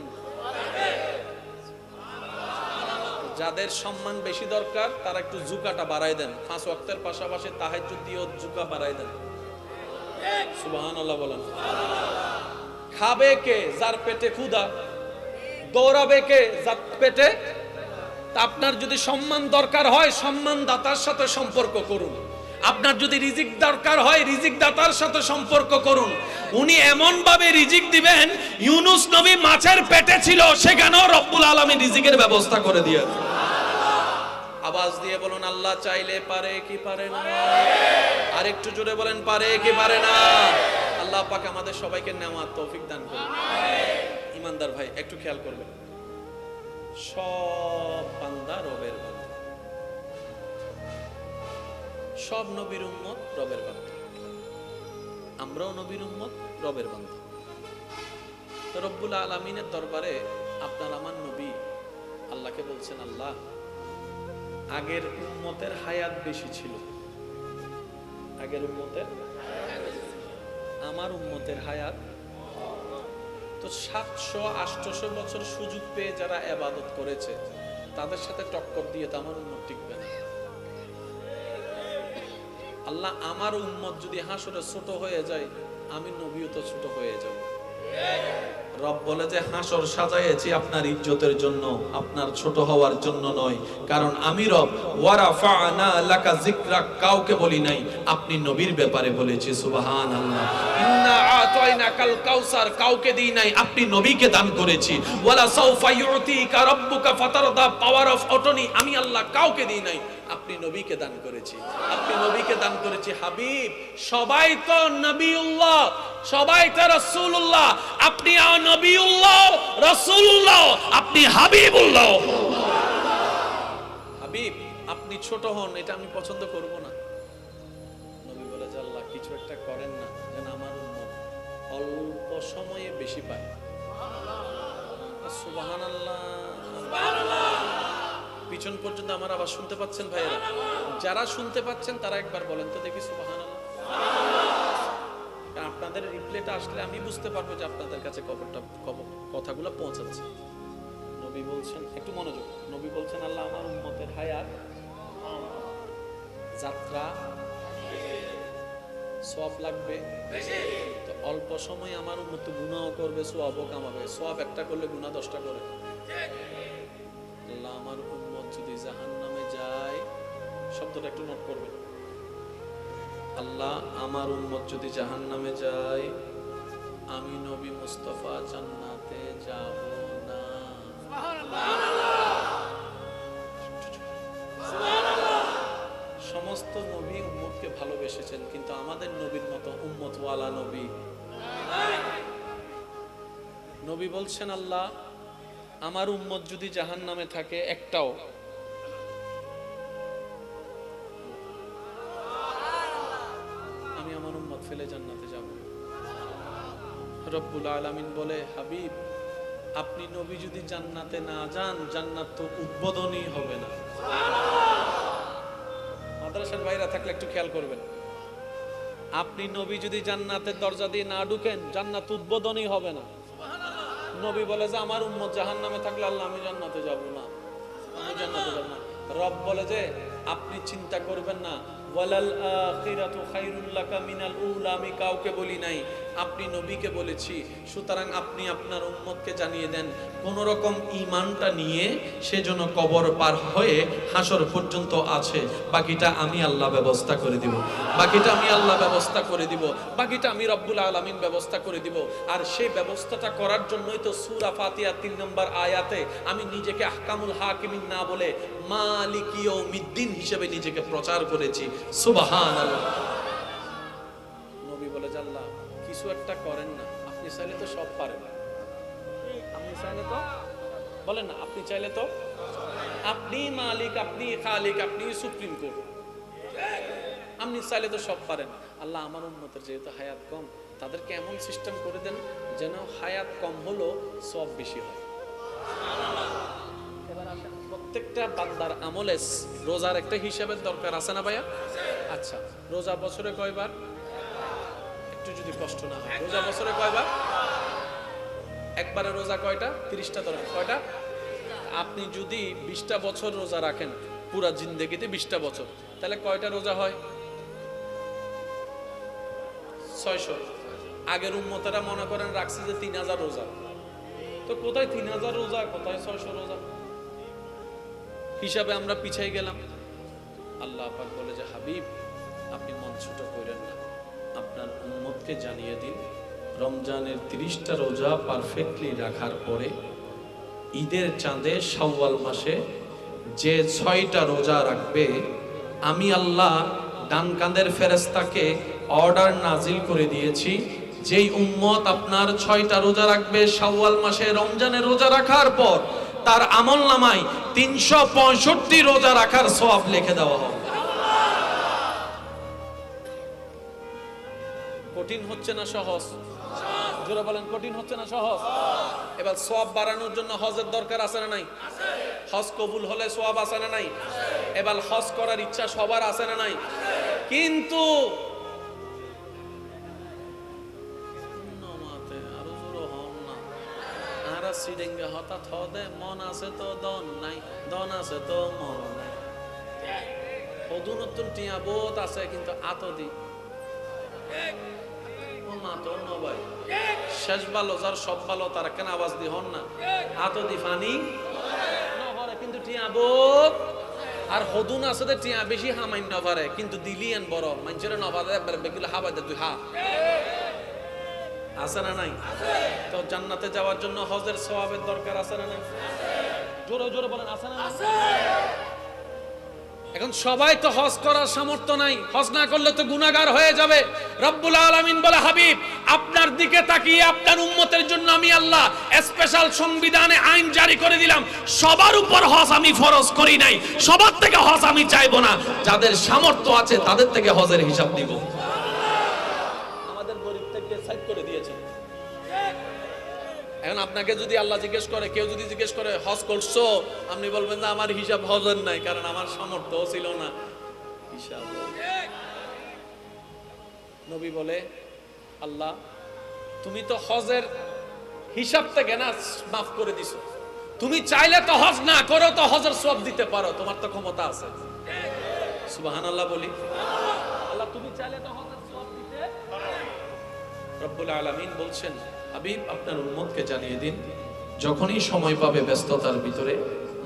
Speaker 1: যাদের সম্মান বেশি দরকার তারা একটু ঝুঁকাটা বাড়াই দেন, 5 ওয়াক্তের পাশাপাশি তাহাজ্জুদ দিয়েও ঝুঁকা বাড়াই দেন। সুবহানাল্লাহ বলেন। খাবে কে? যার পেটে ক্ষুধা। দৌড়াবে কে? যার পেটে। আপনার যদি সম্মান দরকার হয় সম্মান দাতার সাথে সম্পর্ক করুন। আপনার যদি রিজিক দরকার হয় রিজিক দাতার সাথে সম্পর্ক করুন। উনি এমন ভাবে রিজিক দিবেন, ইউনুস নবী মাছের পেটে ছিল, সেখানেও রব্বুল আলামিন রিজিকের ব্যবস্থা করে দিয়েছেন। আওয়াজ দিয়ে বলুন, আল্লাহ চাইলে পারে কি পারে না? আর একটু জোরে বলেন, পারে কি পারে না? আল্লাহ পাক আমাদের সবাইকে নেওয়ার তৌফিক দান করুন। ইমানদার ভাই একটু খেয়াল করবেন, সব বান্দা রবের বান্দা, সব নবীর উম্মত রবের বান্দা, আমরাও নবীর উম্মত রবের বান্দা। তো রব্বুল আলামিনের দরবারে আপনার আমার নবী আল্লাহকে বলছেন, আল্লাহ আগের উম্মতের হায়াত বেশি ছিল, আগের উম্মতের, আমার উম্মতের হায়াত তো 700-800 বছর সুযোগ পেয়ে যারা ইবাদত করেছে তাদের সাথে টক্কর দিয়ে তো আমার উম্মত টিকবে না। আল্লাহ আমার উম্মত যদি হাসরে ছোট হয়ে যায়, আমি নবীও তো ছোট হয়ে যাব। রব বলে যে হাসর সাজাইছি আপনার ইজ্জতের জন্য, আপনার ছোট হওয়ার জন্য নয়। কারণ আমি রব ওয়ারাফা'না লাকা যিকরাক, কাউকে বলি নাই, আপনি নবীর ব্যাপারে বলেছি। সুবহানাল্লাহ। ইন্না আতাইনাকাল কাউসার, কাউকে দিই নাই, আপনি নবীকে দান করেছি। ওয়ালা সাউফা ইউতিকা রাব্বুকা ফাতারদা, পাওয়ার অফ অটনি আমি আল্লাহ কাউকে দিই নাই, আপনি নবীকে দান করেছি। আপনি নবীকে দান করেছি। হাবিব, সবাই তো নবিউল্লাহ, সবাই তো রাসূলুল্লাহ, আপনি নবিউল্লাহ, রাসূলুল্লাহ, আপনি হাবিবুল্লাহ। হাবিব, আপনি ছোট হন, এটা আমি পছন্দ করব না। নবী বলে যে আল্লাহ কিছু একটা করেন না, যেন আমার উম্মত অল্প সময়ে বেশি পায়। সুবহানাল্লাহ, সুবহানাল্লাহ। পিছন পর্যন্ত আমার আওয়াজ শুনতে পাচ্ছেন ভাইয়েরা? যারা শুনতে পাচ্ছেন তারা একবার বলেন তো দেখি সুবহানাল্লাহ। আপনাদের রিপ্লেটা আসলে আমি বুঝতে পারবো যে আপনাদের কাছে কথাগুলো পৌঁছাচ্ছে। নবী বলছেন, একটু মনোযোগ, নবী বলছেন আল্লাহ আমার উম্মতের হায়াত যাত্রা সওয়াব লাগবে তো অল্প সময় আমার উম্মত গুনাহ করবে, সওয়াবও কামাবে। সওয়াব একটা করলে গুনাহ 10টা করে। আল্লাহ আমার উম্মত যদি জাহান্নামে যায়, শব্দটা একটু নোট করবেন, আল্লাহ আমার উম্মত যদি জাহান্নামে যায়, আমি নবী মুস্তাফা জান্নাতে যাব না। সমস্ত নবী উম্মতকে ভালোবেসেছেন, কিন্তু আমাদের নবীর মতো উম্মত ওয়ালা নবী। নবী বলছেন আল্লাহ আমার উম্মত যদি জাহান্নামে থাকে একটাও, আমি আমার উম্মত ফেলে জান্নাতে যাব। রব্বুল আলামিন বলে হাবিব, আপনি নবী যদি জান্নাতে না যান, জান্নাত তো উদ্বোধনই হবে না। মাদ্রাসার বাইরে থাকলে একটু খেয়াল করবেন, আপনি নবী যদি জান্নাতের দরজা দিয়ে না ঢুকেন, জান্নাত উদ্বোধনই হবে না। নবী বলে যে আমার উম্মত জাহান্নামে থাকলে আল্লাহ আমি জান্নাতে যাব না, আমি জান্নাতে যাব না। রব বলে যে আপনি চিন্তা করবেন না, ওয়ালাল আখিরাতু খায়রুল লাকা মিনাল উলা, আমি কাউকে বলি নাই, আপনি নবীকে বলেছি। সুতরাং আপনি আপনার উম্মতকে জানিয়ে দেন, কোন রকম ঈমানটা নিয়ে সেজন্য কবর পার হয়ে হাসর পর্যন্ত আছে, বাকিটা আমি আল্লাহ ব্যবস্থা করে দিব, বাকিটা আমি আল্লাহ ব্যবস্থা করে দিব, বাকিটা আমি রব্বুল আলামিন ব্যবস্থা করে দিব। আর সেই ব্যবস্থাটা করার জন্যই তো সূরা ফাতিহা 3 নম্বর আয়াতে আমি নিজেকে আহকামুল হাকিমিন না বলে মালিকি ইয়াউমিদ্দিন হিসেবে নিজেকে প্রচার করেছি। সুবহানাল্লাহ। নবী বলে যে আল্লাহ কিছু একটা করেন না, আপনি চাইলে তো সব পারেন, আপনি চাইলে তো বলেন না, আপনি চাইলে তো, আপনি মালিক, আপনি খালিক, আপনি সুপ্রিম কোর্ট, আপনি চাইলে তো সব পারেন। আল্লাহ আমার উম্মতের যেহেতু হায়াত কম, তাদেরকে এমন সিস্টেম করে দেন যেন হায়াত কম হলো সব বেশি হয়। এবার আসেন, প্রত্যেকটা বান্দার আমলে রোজার একটা হিসাবের দরকার আছে না ভাইয়া? আচ্ছা, রোজা বছরে কয়বার? একটু যদি কষ্ট না হয়, রোজা বছরে কয়বার? একবারে রোজা কয়টা? 30টা ধরেন, কয়টা? আপনি যদি 20টা বছর রোজা রাখেন, পুরা জিন্দেগিতে 20টা বছর, তাহলে কয়টা রোজা হয়? 600। আগের উম্মতেরা মনে করেন রাখছে যে 3000 রোজা, তো কোথায় 3000 রোজা, কোথায় 600 রোজা, হিসাবে আমরা পিছাই গেলাম। আল্লাহ পাক বলে যে হাবিব আপনি মন ছোট করেন না, আপনার উম্মতকে জানিয়ে দিন রমজানের 30টা রোজা পারফেক্টলি রাখার পরে ঈদের চাঁদে শাওয়াল মাসে যে 6টা রোজা রাখবে, আমি আল্লাহ ডান কাঁধের ফেরেশতাকে অর্ডার নাজিল করে দিয়েছি, যেই উম্মত আপনার 6টা রোজা রাখবে শাওয়াল মাসে রমজানের রোজা রাখার পর, তার আমল নামায় 365 রোজা রাখার সওয়াব লিখে দেওয়া হবে। কঠিন হচ্ছে না সহজ? জোরে বলেন, কঠিন হচ্ছে না সহজ? এবার সওয়াব বাড়ানোর জন্য হজের দরকার আছে না নাই? হজ কবুল হলে সওয়াব আছে না নাই? এবার হজ করার ইচ্ছা সবার আছে না নাই? কিন্তু সিডেঙ্গে হঠাৎ হদে মন আছে তো দন নাই, দন আছে তো মন নাই। হদু নতুন টিয়া বোধ আছে কিন্তু আতদি ও মা তো নবাই শেষ ভালো যার সব ভালো তার কেন আওয়াজ দি হন না আতো দি ফানি নভরে কিন্তু টিয়া বোক আর হদুন আছে যে টিয়া বেশি হামাই নভরে কিন্তু দিলিয়েন বড় মানুষের নভরে বেগুলো হাবাই দে তুই হা আছে না নাই? তো জান্নাতে যাওয়ার জন্য হজের সওয়াবের দরকার আছে না নাই? জোরে জোরে বলেন আছে না? এখন সবাই তো হজ করার সামর্থ্য নাই, হজ না করলে তো গুনাহগার হয়ে যাবে। রব্বুল আলামিন বলে হাবিব আপনার দিকে তাকিয়ে আপনার উম্মতের জন্য আমি আল্লাহ স্পেশাল সংবিধানে আইন জারি করে দিলাম, সবার উপর হজ আমি ফরজ করি নাই, সবার থেকে হজ আমি চাইবো না, যাদের সামর্থ্য আছে তাদের থেকে হজের হিসাব দিব। আমাদের গরিব থেকে সাইড করে দিয়েছে। এখন আপনাকে যদি আল্লাহ জিজ্ঞেস করে, কেউ যদি জিজ্ঞেস করে হজ করছো, আপনি বলবেন যে আমার হিসাব হজের নাই, কারণ আমার সামর্থ্য ছিল না। হিসাব নবী বলে আল্লাহ তুমি তো হজের হিসাব থেকে না মাফ করে দিছো, তুমি চাইলে তো হজ না করো তো হজের সওয়াব দিতে পারো, তোমার তো ক্ষমতা আছে। সুবহানাল্লাহ বলি। আল্লাহ তুমি চাইলে তো হজের সওয়াব দিতে পারো। রব্বুল আলামিন বলছেন হাবিব আপনার উম্মতকে জানিয়ে দিন, যখনই সময় পাবে ব্যস্ততার ভিতরে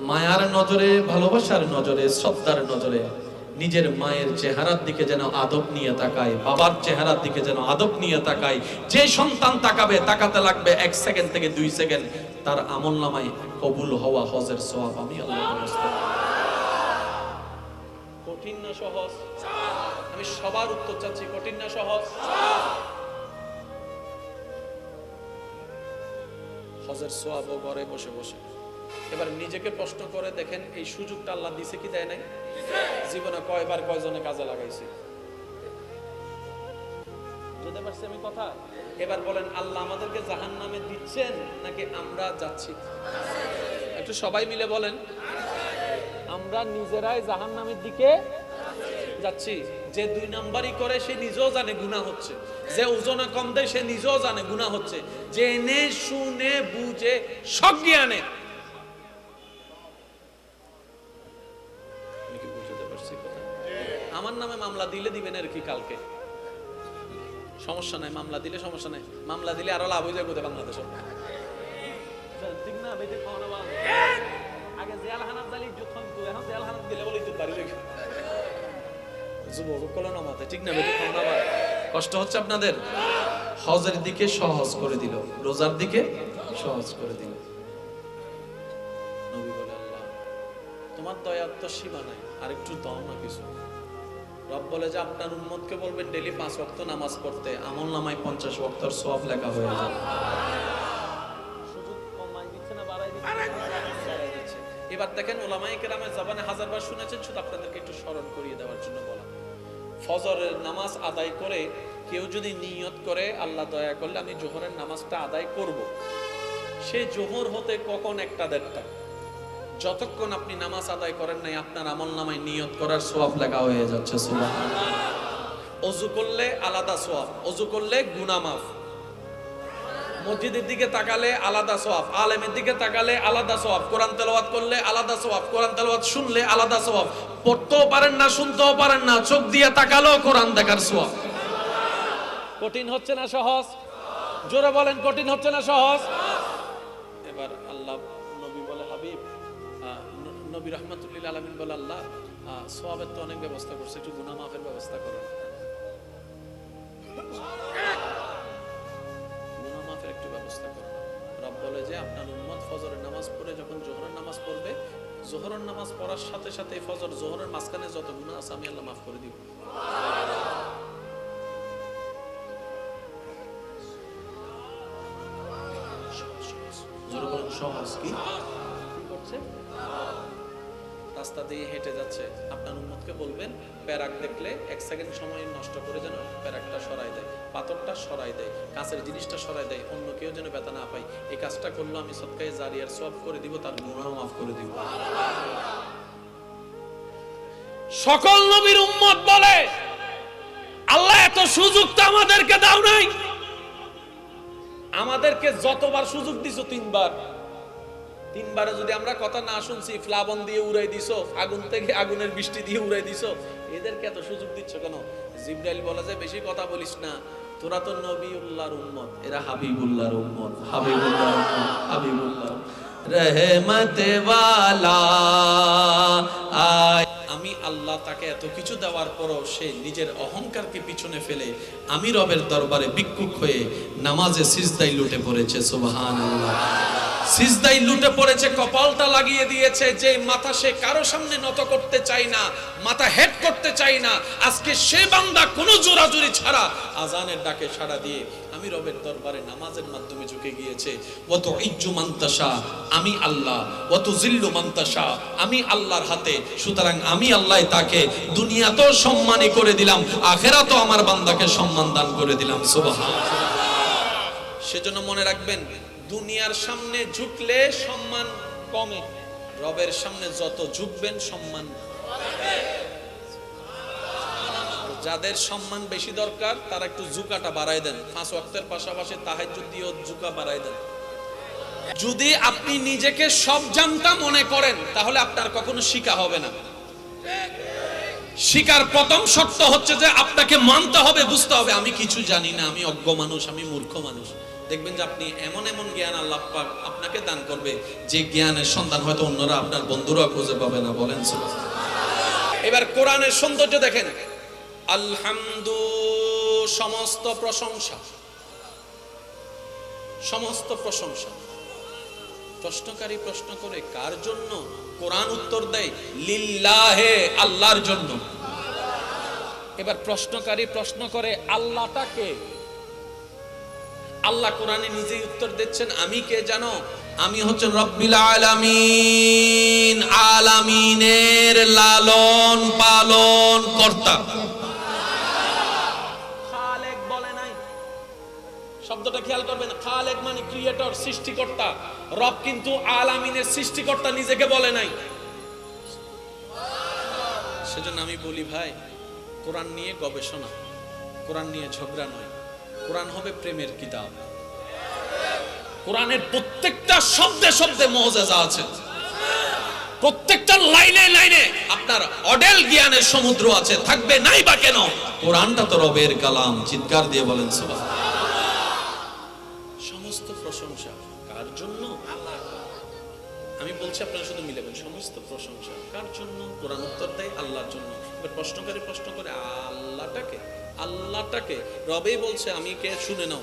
Speaker 1: মায়ার নজরে, ভালোবাসার নজরে, শ্রদ্ধার নজরে নিজের মায়ের চেহারার দিকে যেন আদব নিয়ে তাকায়, বাবার চেহারার দিকে যেন আদব নিয়ে তাকায়। যে সন্তান তাকাবে, তাকাতে লাগবে 1 সেকেন্ড থেকে 2 সেকেন্ড, তার আমলনামায় কবুল হওয়া হজের সওয়াব আমি আল্লাহর ব্যবস্থা। কঠিন না সহজ? আমি সবার উত্তর চাচ্ছি, কঠিন না সহজ? হজের সওয়াব ঘরে বসে বসে। এবার নিজেকে প্রশ্ন করে দেখেন, এই সুযোগটা আল্লাহ দিছে কি দেয় নাই? জীবনে কয়বার কয়জনে কাজে লাগাইছে? বুঝতে পারছি আমি কথা? এবার বলেন আল্লাহ আমাদেরকে জাহান্নামে দিচ্ছেন নাকি আমরা যাচ্ছি? একটু সবাই মিলে বলেন। আমরা নিজেরাই জাহান্নামের দিকে যাচ্ছি। যে 2 নাম্বারই করে সে নিজেও জানে গুনাহ হচ্ছে, যে ওজনে কম দেয় সে নিজেও জানে গুনাহ হচ্ছে, জেনে শুনে বুঝে সজ্ঞানে। আমি কি বুঝতে পারছি কথা? আমার নামে মামলা দিলে দিবেন আর কি কালকে, সমস্যা নাই, মামলা দিলে সমস্যা নাই, মামলা দিলে আরো লাভ হয়ে যাবে কোথায় বাংলাদেশে, ঠিক না? বেঁধে খাওয়ানো আগে জেলখানাত জালি ইজ্জত থাকতো, এখন জেলখানাত দিলে বলে ইজ্জত বাড়ি রেখে ঠিক না? কষ্ট হচ্ছে আপনাদের? হজের দিকে সহজ করে দিল, রোজার দিকে সহজ করে দিল। নবী বলে আল্লাহ তোমার দয়ার তো সীমা নাই, আর একটু দাও না কিছু। রব বলে যে আপনার উম্মতকে বলবেন ডেইলি 5 ওয়াক্ত নামাজ পড়তে, আমলনামায় 50 ওয়াক্তের সওয়াব লেখা হয়ে যাবে। সুযোগ কমাই দিচ্ছে না বাড়াই দিচ্ছে? এবার দেখেন উলামায়ে কেরামের জবানে হাজারবার শুনেছেন, শুধু আপনাদেরকে একটু স্মরণ করিয়ে দেওয়ার জন্য বলা। ফজরের নামাজ আদায় করে কেউ যদি নিয়ত করে আল্লাহ দয়া করলে আমি জোহরের নামাজটা আদায় করব, সে জোহর হতে কখন 1টা-1.5টা, যতক্ষণ আপনি নামাজ আদায় করেন নাই আপনার আমলনামায় নিয়ত করার সওয়াব লেখা হয়ে যাচ্ছে। সুবহানাল্লাহ। ওযু করলে আলাদা সওয়াব, ওযু করলে গুনাহ মাফ, মসজিদের দিকে তাকালে আলাদা সওয়াব, আলেমের দিকে তাকালে আলাদা সওয়াব, কোরআন তেলাওয়াত করলে আলাদা সওয়াব, কোরআন তেলাওয়াত শুনলে আলাদা সওয়াব, পড়তেও পারেন না শুনতেও পারেন না, চোখ দিয়ে তাকালেও কোরআন দেখার সওয়াব। কঠিন হচ্ছে না সহজ? জোরে বলেন কঠিন হচ্ছে না সহজ? এবার আল্লাহ নবী বলে হাবিব, নবী রাহমাতুল্লিল আলামিন বলে আল্লাহ সওয়াবের তো অনেক ব্যবস্থা করছে, একটু গুনাহ মাফের ব্যবস্থা করুন। একটু ব্যবস্থা করুন। রব বলে যে আপনার উম্মত ফজরের নামাজ পড়ে যখন জোহরের নামাজ পড়বে, জোহরের নামাজ পড়ার সাথে সাথে ফজর জোহরের মাঝখানে যত গুনাহ আছে আমি আল্লাহ মাফ করে দিব। সহজ কি করছে? রাস্তা দিয়ে হেঁটে যাচ্ছে, আপনার উম্মতকে বলবেন প্যারাক দেখলে 1 সেকেন্ড সময় নষ্ট করে যেন প্যারাকটা সরাই দেয়, পাথরটা সরাই দেয়, কাছের জিনিসটা সরাই দেয়, অন্য কেউ যেন ব্যথা না পায়। এই কাজটা করলো আমি সদকায়ে জারিয়ার সওয়াব করে দিব, তার গুনাহ মাফ করে দিব। সকল নবীর উম্মত বলে আল্লাহ এত সুযোগ তো আমাদেরকে দাও নাই, আমাদেরকে যতবার সুযোগ দিছো 3বার, 3বারে যদি আমরা কথা না শুনছি, প্লাবন দিয়ে উড়াই দিছো, আগুন থেকে আগুনের বৃষ্টি দিয়ে উড়াই দিছো, এদেরকে এত সুযোগ দিচ্ছ কেন? জিবরাইল বলে যে বেশি কথা বলিস না, তোরা তো নবিউল্লাহর উম্মত, এরা হাবিবুল্লাহর উম্মত। হাবিবুল্লাহর উম্মত, হাবিবুল্লাহ রহমতে ওয়ালা। আমি আল্লাহ তাকে এত কিছু দেওয়ার পরও সে নিজের অহংকারকে পিছনে ফেলে আমি রবের দরবারে ভিক্ষুক হয়ে নামাজে সিজদায় লুটে পড়েছে। সুবহানাল্লাহ। সিজদায় লুটে পড়েছে, কপালটা লাগিয়ে দিয়েছে যে মাথা সে কারো সামনে নত করতে চায় না, মাথা হেড করতে চায় না। আজকে সে বান্দা কোনো জোরাজুরি ছাড়া আজানের ডাকে সাড়া দিয়ে আমি রবের দরবারে নামাজের মাধ্যমে ঝুঁকে গিয়েছে। ওয়াতু ইজ্জু মান তাশা, আমি আল্লাহ, ওয়াতু জিল্লু মান তাশা, আমি আল্লাহর হাতে। সুতরাং আমি আল্লাহ তাকে দুনিয়াতেও সম্মানী করে দিলাম, আখিরাতেও আমার বান্দাকে সম্মান দান করে দিলাম। সুবহানাল্লাহ। সেজন্য মনে রাখবেন, দুনিয়ার সামনে ঝুঁকলে সম্মান কমে, রবের সামনে যত ঝুঁকবেন সম্মান। যাদের সম্মান বেশি দরকার তারা একটু ঝুঁকাটা বাড়ায় দেন, 5 ওয়াক্তের পাশাপাশি তাহাজ্জুদ দিয়েও ঝুঁকা বাড়ায় দেন। যদি আপনি নিজেকে সব জানতা মনে করেন তাহলে আপনার কখনো শিক্ষা হবে না। শিকার প্রথম শর্ত হচ্ছে যে আপনাকে মানতে হবে, বুঝতে হবে আমি কিছু জানি না, আমি অজ্ঞ মানুষ, আমি মূর্খ মানুষ। দেখবেন যে আপনি এমন এমন জ্ঞান আল্লাহ পাক আপনাকে দান করবে যে জ্ঞানের সন্ধান হয়তো অন্যরা, আপনার বন্ধুরা খুঁজে পাবে না। বলেন সুবহানাল্লাহ। এবার কোরআনের সৌন্দর্য দেখেন। আলহামদু, সমস্ত প্রশংসা, সমস্ত প্রশংসা। প্রশ্নকারী প্রশ্ন করে কার জন্য? কোরআন উত্তর দেয় লিল্লাহে, আল্লাহর জন্য। এবার প্রশ্নকারী প্রশ্ন করে আল্লাহটাকে, আল্লাহ কোরআনে নিজেই উত্তর দিচ্ছেন আমি কে জানো? আমি হচ্ছেন রব্বিল আলামিন, আলামিনের লালন পালন কর্তা। খালেক বলে নাই, শব্দটা খেয়াল করবেন। খালেক মানে ক্রিয়েটর, সৃষ্টিকর্তা। রব কিন্তু আলামিনের সৃষ্টিকর্তা নিজেকে বলে নাই। সেজন্য আমি বলি ভাই, কোরআন নিয়ে গবেষণা, কোরআন নিয়ে ঝগড়া নয়। কোরআন হবে প্রেমের কিতাব। কোরআনের প্রত্যেকটা শব্দে শব্দে মুআজিজা আছে, প্রত্যেকটা লাইনে লাইনে আপনার অডেল জ্ঞানের সমুদ্র আছে। থাকবে নাই বা কেন? কোরআনটা তো রবের কালাম। চিৎকার দিয়ে বলেন সুবহানাল্লাহ। সমস্ত প্রশংসা কার জন্য? আমি বলছি আপনারা শুধু মিলাবেন। সমস্ত প্রশংসা কার জন্য? কোরআন উত্তর দেয় আল্লাহর জন্য। এবার প্রশ্নকারী প্রশ্ন করে আল্লাহটাকে, আল্লাহটাকে রবেই বলছে আমি কে? শুনে নাও,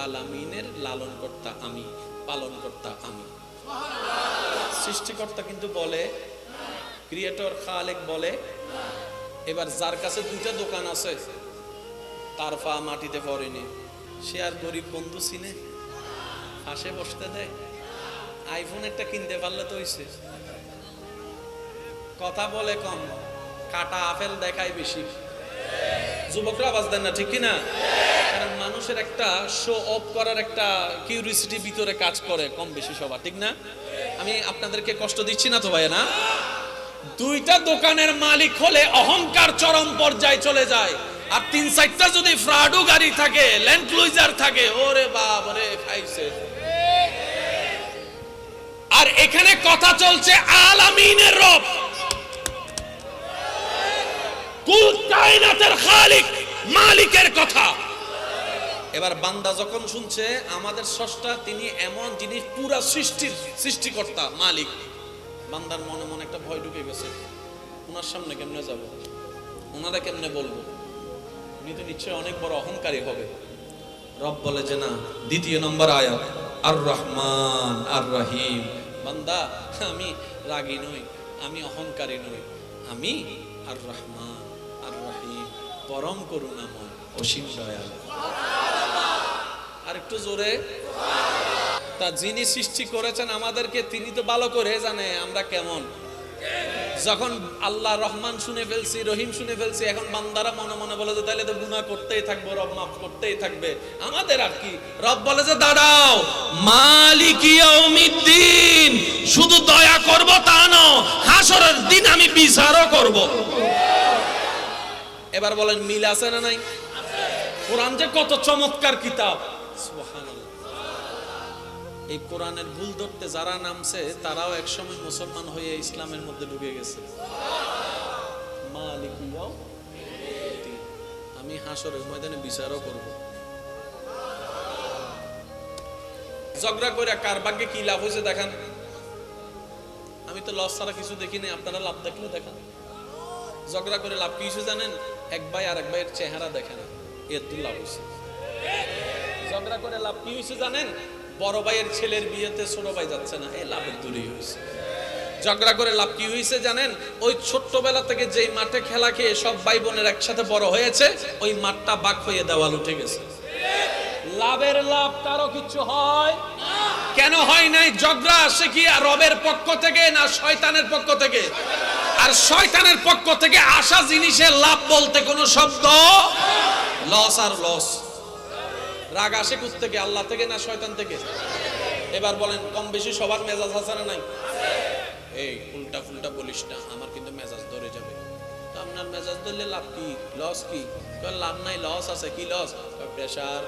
Speaker 1: আলামিনের লালন কর্তা আমি, পালন কর্তা আমি। সৃষ্টিকর্তা কিন্তু বলে, ক্রিয়েটর খালেক বলে। এবার যার কাছে 2টা দোকান আছে, তার পা মাটিতে পড়েনি, সে আর গরিব বন্ধু চিনে? পাশে বসতে দেয়? আইফোন একটা কিনতে পারলে তো হইছে। কথা বলে কম, কাটা আপেল দেখায় বেশি। যুবকরা আওয়াজ দেন না, ঠিক কিনা? কারণ মানুষের একটা শো অফ করার একটা কিউরিওসিটি ভিতরে কাজ করে কম বেশি সবার, ঠিক না? আমি আপনাদেরকে কষ্ট দিচ্ছি না তো ভাই? না, 2টা দোকানের মালিক হলে অহংকার চরম পর্যায়ে চলে যায়। আর 3-4টা যদি ফ্রাডো গাড়ি থাকে, ল্যান্ড ক্রুজার থাকে, ওরে বাপ রে খাইছে। আর এখানে কথা চলছে আলামিনের রব, কুল কায়নাতের খালিক, মালিকের কথা। এবার বান্দা যখন শুনছে আমাদের স্রষ্টা তিনি এমন জিনিস, পুরা সৃষ্টির সৃষ্টিকর্তা, মালিক, বান্দার মনে মনে একটা ভয় ঢুকে গেছে। ওনার সামনে কেমনে যাব, ওনারা কেমনে বলবো, উনি তো নিশ্চয়ই অনেক বড় অহংকারী হবে। রব বলে যে না, 2 নম্বর আয়াত, আর রহমান আর রহিম। বান্দা, আমি রাগী নই, আমি অহংকারী নই, আমি আর রহমান আর রহিম, পরম করুণাময়, অসীম দয়ালু। আর একটু জোরে। তা যিনি সৃষ্টি করেছেন আমাদেরকে, তিনি তো ভালো করে জানে আমরা কেমন। যখন আল্লাহ রহমান শুনে ফেলছি, রহিম শুনে ফেলছি, এখন বান্দারা মনে মনে বলে যে তাহলে তো গুনাহ করতেই থাকবো, রব মাফ করতেই থাকবে, আমাদের আর কি। রব বলে যে দাঁড়াও, মালিক ইয়াউমিদ্দিন, শুধু দয়া করব তা না, হাসরের দিন আমি বিচারও করব। এবার বলেন মিল আছে না নাই? কোরআন যে কত চমৎকার কিতাব, সুবহানাল্লাহ। এই কোরআনের ভুল ধরতে যারা নামছে তারাও একসময় মুসলমান হয়ে ইসলামের মধ্যে ঢুকে গেছে। মালিক ইয়াউমিদ্দিন, আমি হাসরের ময়দানে বিচারও করব। ঝগড়া করে কার ভাগ্যে কি লাভ হয়েছে দেখান। আমি তো লস ছাড়া কিছু দেখি নাই, আপনারা লাভ দেখলে দেখান। ঝগড়া করে লাভ কি হয়েছে জানেন? এক ভাই আর এক ভাইয়ের চেহারা দেখে না, এর তো লাভ হয়েছে। ঝগড়া করে লাভ কি হয়েছে জানেন? বড় ভাইয়ের ছেলের বিয়েতে ছোট ভাই যাচ্ছে না, এই লাভের দূরেই হয়েছে। ঝগড়া করে লাভ কি হয়েছে জানেন? ওই ছোট্টবেলা থেকে যেই মাঠে খেলা খেয়ে সব ভাই বোনের একসাথে বড় হয়েছে, ওই মাঠটা বাক হয়ে দেওয়াল উঠে গেছে। লাভের লাভ কারো কিছু হয় কেন হয় নাই? ঝগড়া আসে কি রবের পক্ষ থেকে না শয়তানের পক্ষ থেকে? আর শয়তানের পক্ষ থেকে আসা জিনিসের লাভ বলতে কোনো শব্দ লস আর লস। রাগ আসে কোথা থেকে? আল্লাহ থেকে না শয়তান থেকে? এবার বলেন, কম বেশি সবার মেজাজ আছে না নাই? এই উল্টা ফুলটা বলিস না, আমার কিন্তু মেজাজ ধরে যাবে। তো আপনার মেজাজ ধরলে লাভ কি, লস কি? লাভ নাই, লস আছে। কি লস? প্রেসার।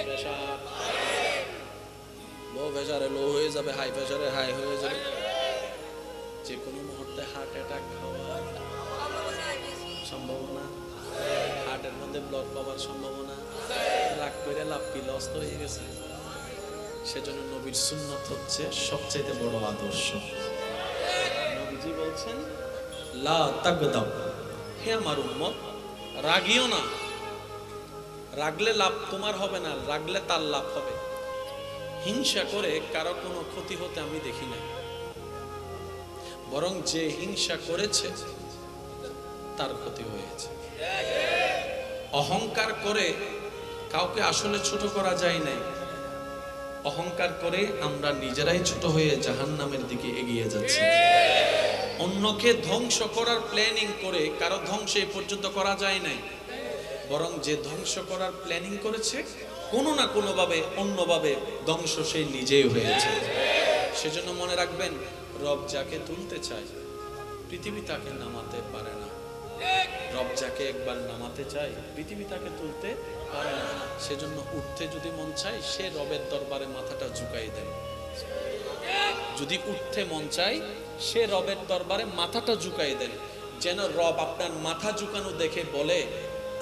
Speaker 1: প্রেসার লো প্রেসারে লো হয়ে যাবে, হাই প্রেসারে হাই হয়ে যাবে, যে কোনো মুহূর্তে হার্ট অ্যাটাক হওয়ার সম্ভাবনা, হার্টের মধ্যে ব্লক পাওয়ার সম্ভাবনা। রাগ করে লাভ কি? লস তো হয়ে গেছে। সেজন্য নবীর সুন্নাত হচ্ছে সবচেয়ে বড় আদর্শ। নবীজি বলছেন, লা তাগদাব, হে আমার উম্মত রাগিও না। রাগলে লাভ তোমার হবে না, রাগলে তার লাভ হবে। হিংসা করে কারো কোনো ক্ষতি হতে আমি দেখি না, বরং যে হিংসা করেছে তার ক্ষতি হয়েছে। অহংকার করে কাউকে আসলে ছোট করা যায় না। অহংকার করে আমরা নিজেরাই ছোট হয়ে জাহান্নামের দিকে এগিয়ে যাচ্ছি। অন্যকে ধ্বংস করার প্ল্যানিং করে কারো ধ্বংস এই পর্যন্ত করা যায় নাই, বরং যে ধ্বংস করার প্ল্যানিং করেছে কোনো না কোনো ভাবে অন্যভাবে ধ্বংস সে নিজেই হয়েছে। সেজন্য মনে রাখবেন, রব যাকে তুলতে চায় পৃথিবী তাকে নামাতে পারে না। রব যাকে একবার নামাতে চায় পৃথিবী তাকে তুলতে পারে না। সেজন্য উঠতে যদি মন চায় সে রবের দরবারে মাথাটা ঝুঁকাই দেয়। যদি উঠতে মন চায় সে রবের দরবারে মাথাটা ঝুঁকাই দেন, যেন রব আপনার মাথা ঝুঁকানো দেখে বলে,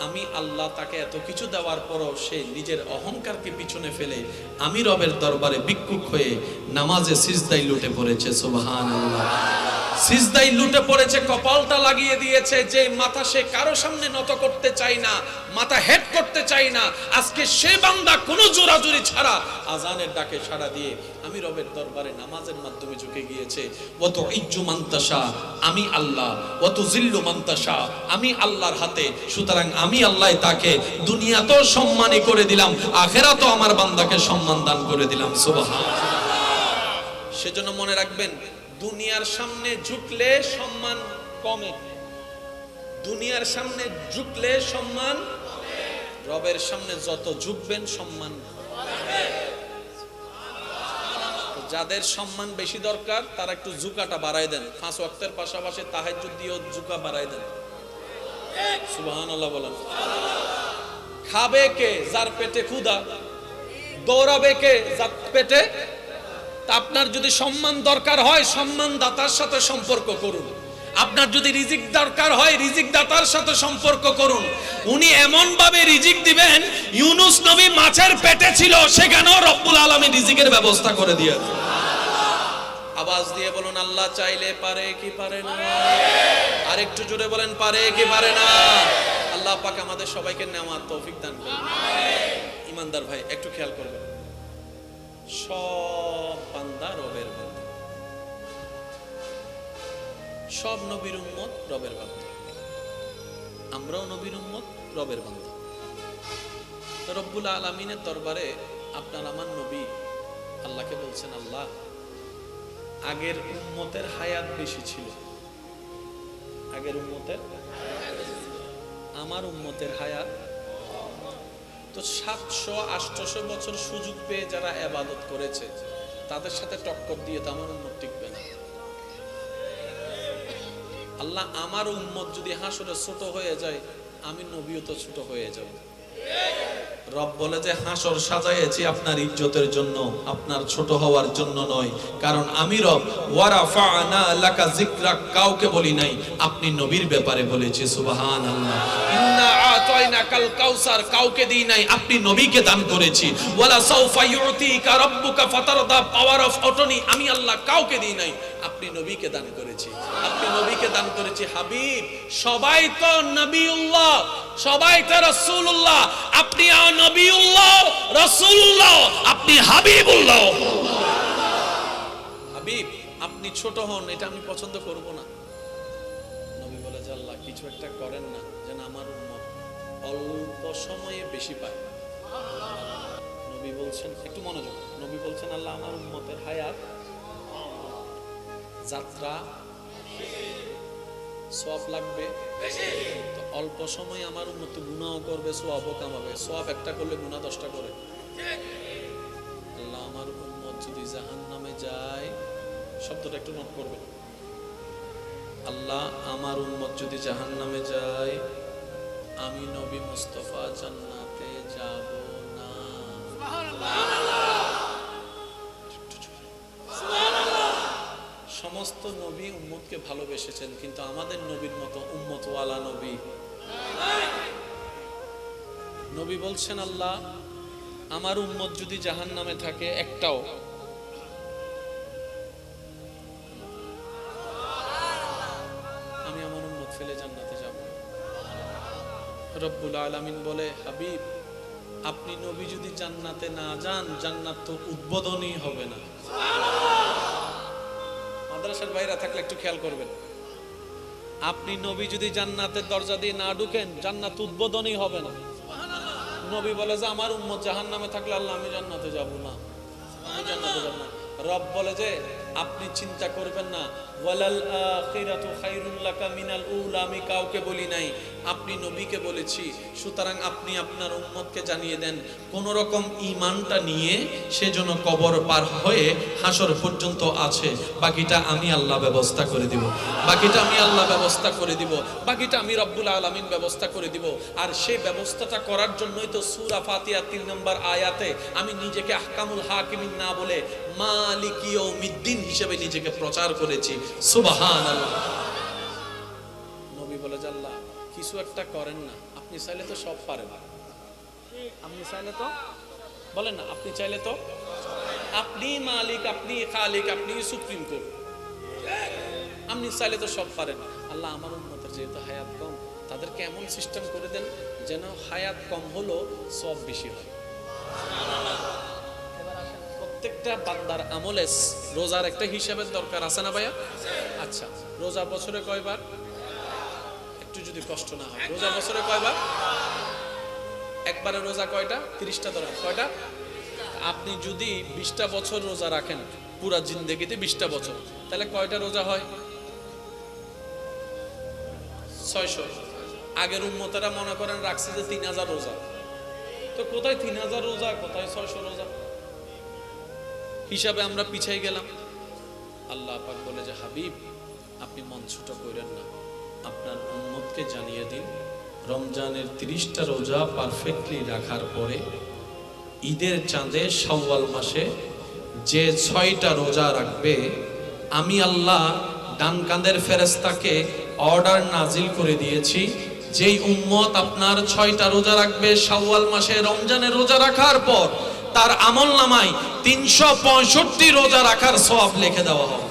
Speaker 1: আমি আল্লাহ তাকে এত কিছু দেওয়ার পরও সে নিজের অহংকারকে পিছনে ফেলে আমি রবের দরবারে ভিক্ষুক হয়ে নামাজে সিজদায় লুটে পড়েছে। সুবহানাল্লাহ। সিজদায় লুটে পড়েছে, কপালটা লাগিয়ে দিয়েছে। যে মাথা সে কারো সামনে নত করতে চায় না, মাথা হেড করতে চায় না, আজকে সে বান্দা কোনো জোরাজুরি ছাড়া আজানের ডাকে সাড়া দিয়ে আমি রবের দরবারে নামাজের মাধ্যমে ঝুঁকে গিয়েছে। ওয়াত ইজ্জু মানতাশা, আমি আল্লাহ, ওয়াত জিল্লু মানতাশা, আমি আল্লাহর হাতে। সুতরাং আমি আল্লাহ তাকে দুনিয়াতেও সম্মানী করে দিলাম, আখিরাতেও আমার বান্দাকে সম্মান দান করে দিলাম। সুবহানাল্লাহ। সেজন্য মনে রাখবেন, দুনিয়ার সামনে ঝুঁকলে সম্মান কমে, দুনিয়ার সামনে ঝুঁকলে সম্মান, রবের সামনে যত ঝুঁকবেন সম্মান। যাদের সম্মান বেশি দরকার তারা একটু ঝুঁকাটা বাড়ায় দেন, 5 ওয়াক্তের পাশাপাশি তাহাজ্জুদ দিয়েও ঝুঁকা বাড়ায় দেন। সুবহানাল্লাহ বলেন। খাবে কে? যার পেটে ক্ষুধা। দৌড়াবে কে? যার পেটে। আপনার যদি সম্মান দরকার হয় সম্মান দাতার সাথে সম্পর্ক করুন। আপনার যদি রিজিক দরকার হয় রিজিক দাতার সাথে সম্পর্ক করুন। উনি এমন ভাবে রিজিক দিবেন, ইউনুস নবী মাছের পেটে ছিল, সেখানেও রব্বুল আলামিন রিজিকের ব্যবস্থা করে দিয়েছে। আওয়াজ দিয়ে বলুন, আল্লাহ চাইলে পারে কি পারে না? আর একটু জোরে বলেন, পারে কি পারে না? আল্লাহ পাক আমাদের সবাইকে নেওয়ার তৌফিক দান করুন। ইমানদার ভাই একটু খেয়াল করবেন, সব বান্দা রবের বান্দা, সব নবীর উম্মত রবের বান্দা, আমরাও নবীর উম্মত রবের বান্দা। রব্বুল আলামিনের দরবারে আপনার আমার নবী আল্লাহকে বলছেন, আল্লাহ আগের উম্মতের হায়াত বেশি ছিল, আগের উম্মতের, আমার উম্মতের হায়াত তো 700-800 বছর সুযোগ পেয়ে যারা ইবাদত করেছে তাদের সাথে টক্কর দিয়ে তো আমার উম্মত টিকবে না। আল্লাহ আমার উম্মত যদি হাসরে ছোট হয়ে যায় আমি নবীও তো ছোট হয়ে যাব। রব বলে যে হাসর সাজাইছি আপনার ইজ্জতের জন্য, আপনার ছোট হওয়ার জন্য নয়। কারণ আমি রব ওয়ারাফা'না লাকা যিকরাক, কাউকে বলি নাই, আপনি নবীর ব্যাপারে বলেছি। সুবহানাল্লাহ। ইন্না আতাইনাকাল কাউসার, কাউকে দিই নাই, আপনি নবীকে দান করেছি। ওয়ালা সাউফা ইউতিকা রাব্বুকা ফাতারদা, পাওয়ার অফ অটনি আমি আল্লাহ কাউকে দিই নাই, আপনি নবীকে দান করেছি। আপনি নবীকে দান করেছি। হাবিব, সবাই তো নবিউল্লাহ, সবাই তো রাসূলুল্লাহ, আপনি নবিউল্লাহ, রাসূলুল্লাহ, আপনি হাবিবুল্লাহ। হাবিব, আপনি ছোট হন, এটা আমি পছন্দ করব না। নবী বলে যে আল্লাহ কিছু একটা করেন না যেন আমার উম্মত অল্প সময়ে বেশি পায়। নবী বলছেন, একটু মনোযোগ, নবী বলছেন আল্লাহ আমার উম্মতের হায়াত যাত্রা সওয়াব লাগবে বেশি, তো অল্প সময় আমার উম্মত গুনাহও করবে, সওয়াবও কামাবে। সওয়াব একটা করলে গুনাহ 10টা করে। আল্লাহ আমার উম্মত যদি জাহান্নামে যায়, শব্দটা একটু নোট করবেন, আল্লাহ আমার উম্মত যদি জাহান্নামে যায়, আমি নবী মুস্তাফা জান্নাতে যাব না। সমস্ত নবী উম্মতকে ভালোবেসেছেন, কিন্তু আমাদের নবীর মতো উম্মতওয়ালা নবী। নবী বলছেন আল্লাহ আমার উম্মত যদি জাহান্নামে থাকে একটাও, আমি আমার উম্মত ফেলে জান্নাতে যাব। রব্বুল আলামিন বলে হাবিব, আপনি নবী যদি জান্নাতে না যান, জান্নাত তো উদ্বোধনই হবে না। মাদ্রাসার বাইরে থাকলে একটু খেয়াল করবেন, আপনি নবী যদি জান্নাতের দরজা দিয়ে না ঢুকেন, জান্নাত উদ্বোধনই হবে না। নবী বলে যে আমার উম্মত জাহান্নামে থাকলে আল্লাহ আমি জান্নাতে যাব না, আমি জান্নাতে যাব না। রব বলে যে আপনি চিন্তা করবেন না, ওয়ালাল আখিরাতু খায়রুল লাকা মিনাল উলা, আমি কাউকে বলি নাই, আপনি নবীকে বলেছি। সুতরাং আপনি আপনার উম্মতকে জানিয়ে দেন, কোন রকম ঈমানটা নিয়ে সেজন্য কবর পার হয়ে হাসর পর্যন্ত আছে, বাকিটা আমি আল্লাহ ব্যবস্থা করে দিব, বাকিটা আমি আল্লাহ ব্যবস্থা করে দিব, বাকিটা আমি রব্বুল আলামিন ব্যবস্থা করে দিব। আর সেই ব্যবস্থাটা করার জন্যই তো সূরা ফাতিহা 3 নম্বর আয়াতে আমি নিজেকে আহকামুল হাকিমিন না বলে মালিক ইয়াউমিদ্দিন হিসেবে নিজেকে প্রচার করেছি। সুবহানাল্লাহ। নবী বলে যে আল্লাহ কিছু একটা করেন না, আপনি চাইলে তো সব পারেন, আপনি চাইলে তো বলেন না, আপনি চাইলে তো, আপনি মালিক, আপনি খালিক, আপনি সুপ্রিম কোর্ট, আপনি চাইলে তো সব পারেন। আল্লাহ আমার উম্মতের যেহেতু হায়াত কম, তাদেরকে এমন সিস্টেম করে দেন যেন হায়াত কম হলো সব বেশি হয়। প্রত্যেকটা বান্দার আমলে রোজার একটা হিসাবের দরকার আছে না ভাইয়া? আচ্ছা, রোজা বছরে কয়বার? একটু যদি কষ্ট না হয়, রোজা বছরে কয়বার? একবারে রোজা কয়টা? 30টা ধরেন, কয়টা? আপনি যদি 20টা বছর রোজা রাখেন, পুরা জিন্দেগিতে 20টা বছর, তাহলে কয়টা রোজা হয়? 600। আগের উম্মতেরা মনে করেন রাখছে যে 3000 রোজা, তো কোথায় 3000 রোজা, কোথায় 600 রোজা, হিসাবে আমরা পিছাই গেলাম। আল্লাহ পাক বলে যে হাবিব আপনি মন ছোট করেন না, আপনার উম্মতকে জানিয়ে দিন রমজানের 30টা রোজা পারফেক্টলি রাখার পরে ঈদের চাঁদে শাওয়াল মাসে যে 6টা রোজা রাখবে, আমি আল্লাহ ডান কাঁধের ফেরেশতাকে অর্ডার নাজিল করে দিয়েছি, যেই উম্মত আপনার 6টা রোজা রাখবে শাওয়াল মাসে রমজানের রোজা রাখার পর, তার আমল নামায় 365 রোজা রাখার সওয়াব লিখে দেওয়া হবে।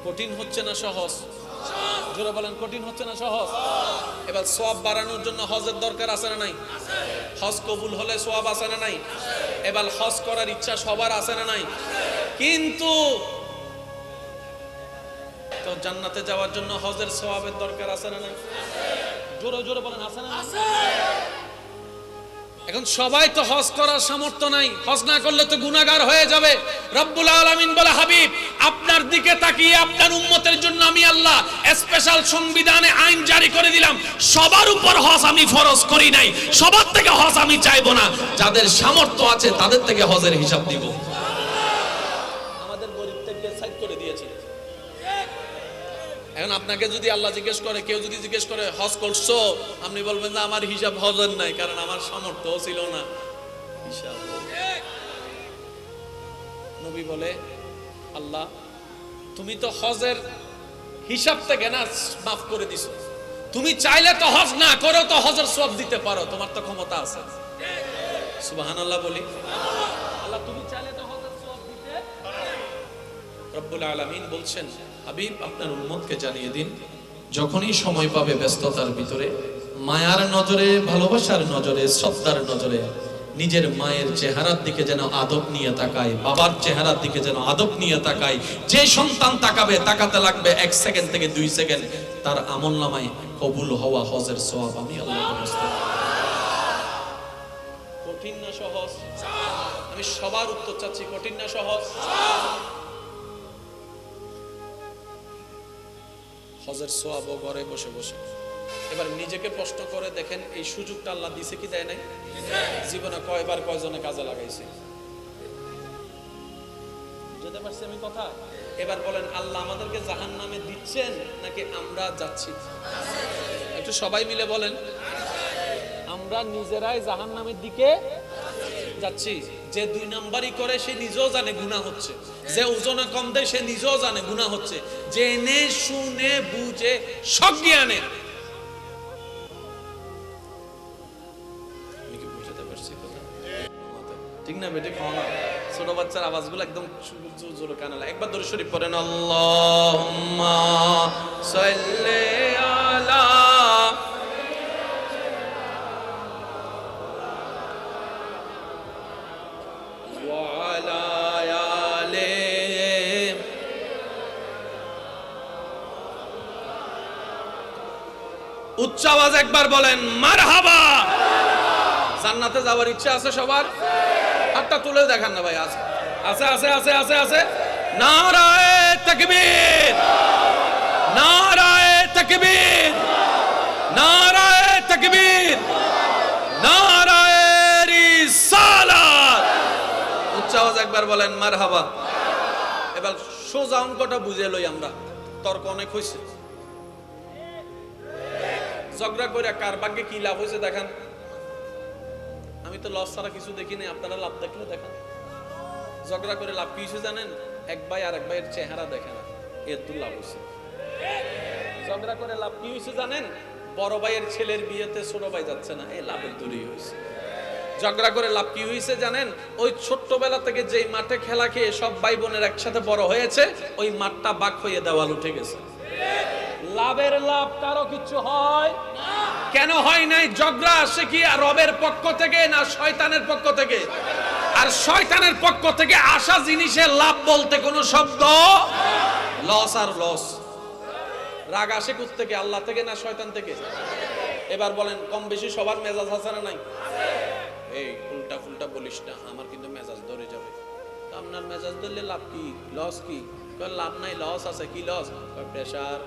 Speaker 1: কঠিন হচ্ছে না সহজ? জোরে বলেন, কঠিন হচ্ছে না সহজ? এবার সওয়াব বাড়ানোর জন্য হজের দরকার আছে না নাই? হজ কবুল হলে সওয়াব আছে না নাই? এবার হজ করার ইচ্ছা সবার আছে না নাই? কিন্তু তো জান্নাতে যাওয়ার জন্য হজের সওয়াবের দরকার আছে না নাই? জোরে জোরে বলেন, আছে না? এখন সবাই তো হজ করার সামর্থ্য নাই, হজ না করলে তো গুনাহগার হয়ে যাবে। রব্বুল আলামিন বলে হাবিব আপনার দিকে তাকিয়ে আপনার উম্মতের জন্য আমি আল্লাহ স্পেশাল সংবিধানে আইন জারি করে দিলাম, সবার উপর হজ আমি ফরজ করি নাই, সবার থেকে হজ আমি চাইবো না, যাদের সামর্থ্য আছে তাদের থেকে হজের হিসাব দিব। আমাদের গরিবদেরকে সাইড করে দিয়েছে, এখন আপনাকে যদি আল্লাহ জিজ্ঞেস করে, কেউ যদি জিজ্ঞেস করে হজ করছো, আপনি বলবেন যে আমার হিসাব হজের নাই, কারণ আমার সামর্থ্য ছিল না হিসাব। নবী বলে, আল্লাহ তুমি তো হজের হিসাব থেকে না মাফ করে দিছো, তুমি চাইলে তো হজ না করো তো হজের সওয়াব দিতে পারো, তোমার তো ক্ষমতা আছে। সুবহানাল্লাহ বলি। আল্লাহ তুমি চাইলে তো হজের সওয়াব দিতে। রব্বুল আলামিন বলছেন, হাবিব আপনার উম্মতকে জানিয়ে দিন, যখনই সময় পাবে ব্যস্ততার ভিতরে, মায়ার নজরে, ভালোবাসার নজরে, শ্রদ্ধার নজরে নিজের মায়ের চেহারার দিকে যেন আদব নিয়ে তাকায়, বাবার চেহারার দিকে যেন আদব নিয়ে তাকায়। যে সন্তান তাকাবে, তাকাতে লাগবে 1 সেকেন্ড থেকে 2 সেকেন্ড, তার আমলনামায় কবুল হওয়া হজের সওয়াব আমি আল্লাহ ব্যবস্থা। কঠিন না সহজ? আমি সবার উত্তর চাচ্ছি, কঠিন না সহজ? হজের সওয়াব ঘরে বসে বসে। এবার নিজেকে প্রশ্ন করে দেখেন, এই সুযোগটা আল্লাহ দিছে কি দেয় নাই? জীবনে কয়বার কয়জনে কাজে লাগাইছে? বুঝতে পারছি আমি কথা? এবার বলেন, আল্লাহ আমাদেরকে জাহান্নামে দিচ্ছেন নাকি আমরা যাচ্ছি? একটু সবাই মিলে বলেন। আমরা নিজেরাই জাহান্নামের দিকে যাচ্ছি। যে 2 নাম্বারই করে সে নিজেও জানে গুনাহ হচ্ছে, যে ওজনে কম দেয় সে নিজেও জানে গুনাহ হচ্ছে, জেনে শুনে বুঝে সজ্ঞানে। ঠিক না বেটে? খাওয়া ছোট বাচ্চার আওয়াজগুলো একদম জোরে কানে লাগে। একবার দরুদ শরীফ পড়েন, আল্লাহুম্মা সাল্লি আলা ওয়া আলা আলি। উচ্চ আওয়াজ একবার বলেন মারহাবা। জান্নাতে যাওয়ার ইচ্ছা আছে সবার? হাতটা তুলে দেখান না ভাই। আছে আছে আছে আছে আছে আছে। নারায়ে তাকবীর, নারায়ে তাকবীর, নারায়ে তাকবীর, নারায়ে রিসালাত। উচ্চ আওয়াজ একবার বলেন মারহাবা। এবার সোজা অঙ্কটা বুঝে লই আমরা। তর্ক অনেক হইছে, ঝগড়া করে কার ভাগ্যে কি লাভ হয়েছে দেখান। আমি তো লস ছাড়া কিছু দেখি নাই, আপনারা লাভ দেখলে দেখান। ঝগড়া করে লাভ কি হয়েছে জানেন? এক ভাই আর এক ভাইয়ের চেহারা দেখে না, এর দূর লাভ হয়েছে। ঝগড়া করে লাভ কি হয়েছে জানেন? বড় ভাইয়ের ছেলের বিয়েতে ছোট ভাই যাচ্ছে না, এই লাভের দূরই হয়েছে। ঝগড়া করে লাভ কি হয়েছে জানেন? ওই ছোট্টবেলা থেকে যেই মাঠে খেলা খেয়ে সব ভাই বোনের একসাথে বড় হয়েছে, ওই মাঠটা বাক হয়ে দেওয়াল উঠে গেছে। লাভের লাভ কারো কিছু হয় কেন হয় নাই? ঝগড়া আসে কি রবের পক্ষ থেকে না শয়তানের পক্ষ থেকে? আর শয়তানের পক্ষ থেকে আসা জিনিসের লাভ বলতে কোনো শব্দ লস আর লস। রাগ আসে কোথা থেকে? আল্লাহ থেকে না শয়তান থেকে? এবার বলেন, কম বেশি সবার মেজাজ আছে না নাই? এই উল্টা ফুলটা বলিস না, আমার কিন্তু মেজাজ ধরে যাবে। আপনার মেজাজ ধরলে লাভ কি? লস কি? লাভ নাই, লস আছে। কি লস? Pressure,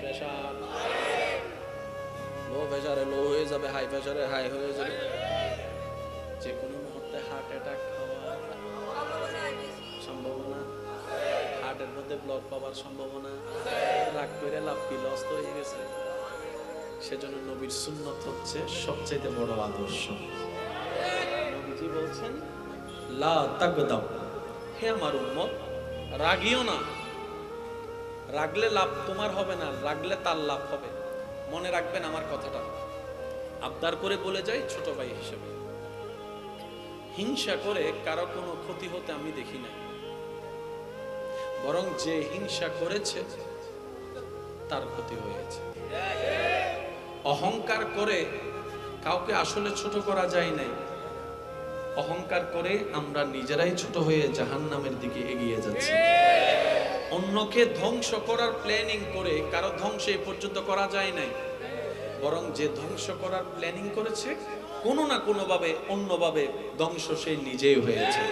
Speaker 1: pressure. লো প্রেসারে লো হয়ে যাবে, হাই প্রেসারে হাই হয়ে যাবে, যে কোনো মুহূর্তে হার্ট অ্যাটাক হওয়ার সম্ভাবনা, হার্টের মধ্যে ব্লড পাওয়ার সম্ভাবনা। রাগ করে লাভ কি? লস তো হয়ে গেছে। সেজন্য নবীর সুন্নত হচ্ছে সবচেয়ে বড় আদর্শ। নবীজি বলছেন, লা তাগদাব, হে আমার উম্মত রাগিও না। রাগলে লাভ তোমার হবে না, রাগলে তার লাভ হবে। মনে রাখবেন আমার কথাটা। আবদার করে বলে যাই ছোট ভাই হিসেবে, হিংসা করে কারো কোনো ক্ষতি হতে আমি দেখি না, বরং যে হিংসা করেছে তার ক্ষতি হয়েছে। অহংকার করে কাউকে আসলে ছোট করা যায় নাই। অহংকার করে আমরা নিজেরাই ছোট হয়ে জাহান্নামের দিকে এগিয়ে যাচ্ছি। অন্যকে ধ্বংস করার প্ল্যানিং করে কারো ধ্বংস এই পর্যন্ত করা যায় নাই, বরং যে ধ্বংস করার প্ল্যানিং করেছে কোনো না কোনো ভাবে অন্যভাবে ধ্বংস সে নিজেই হয়েছে।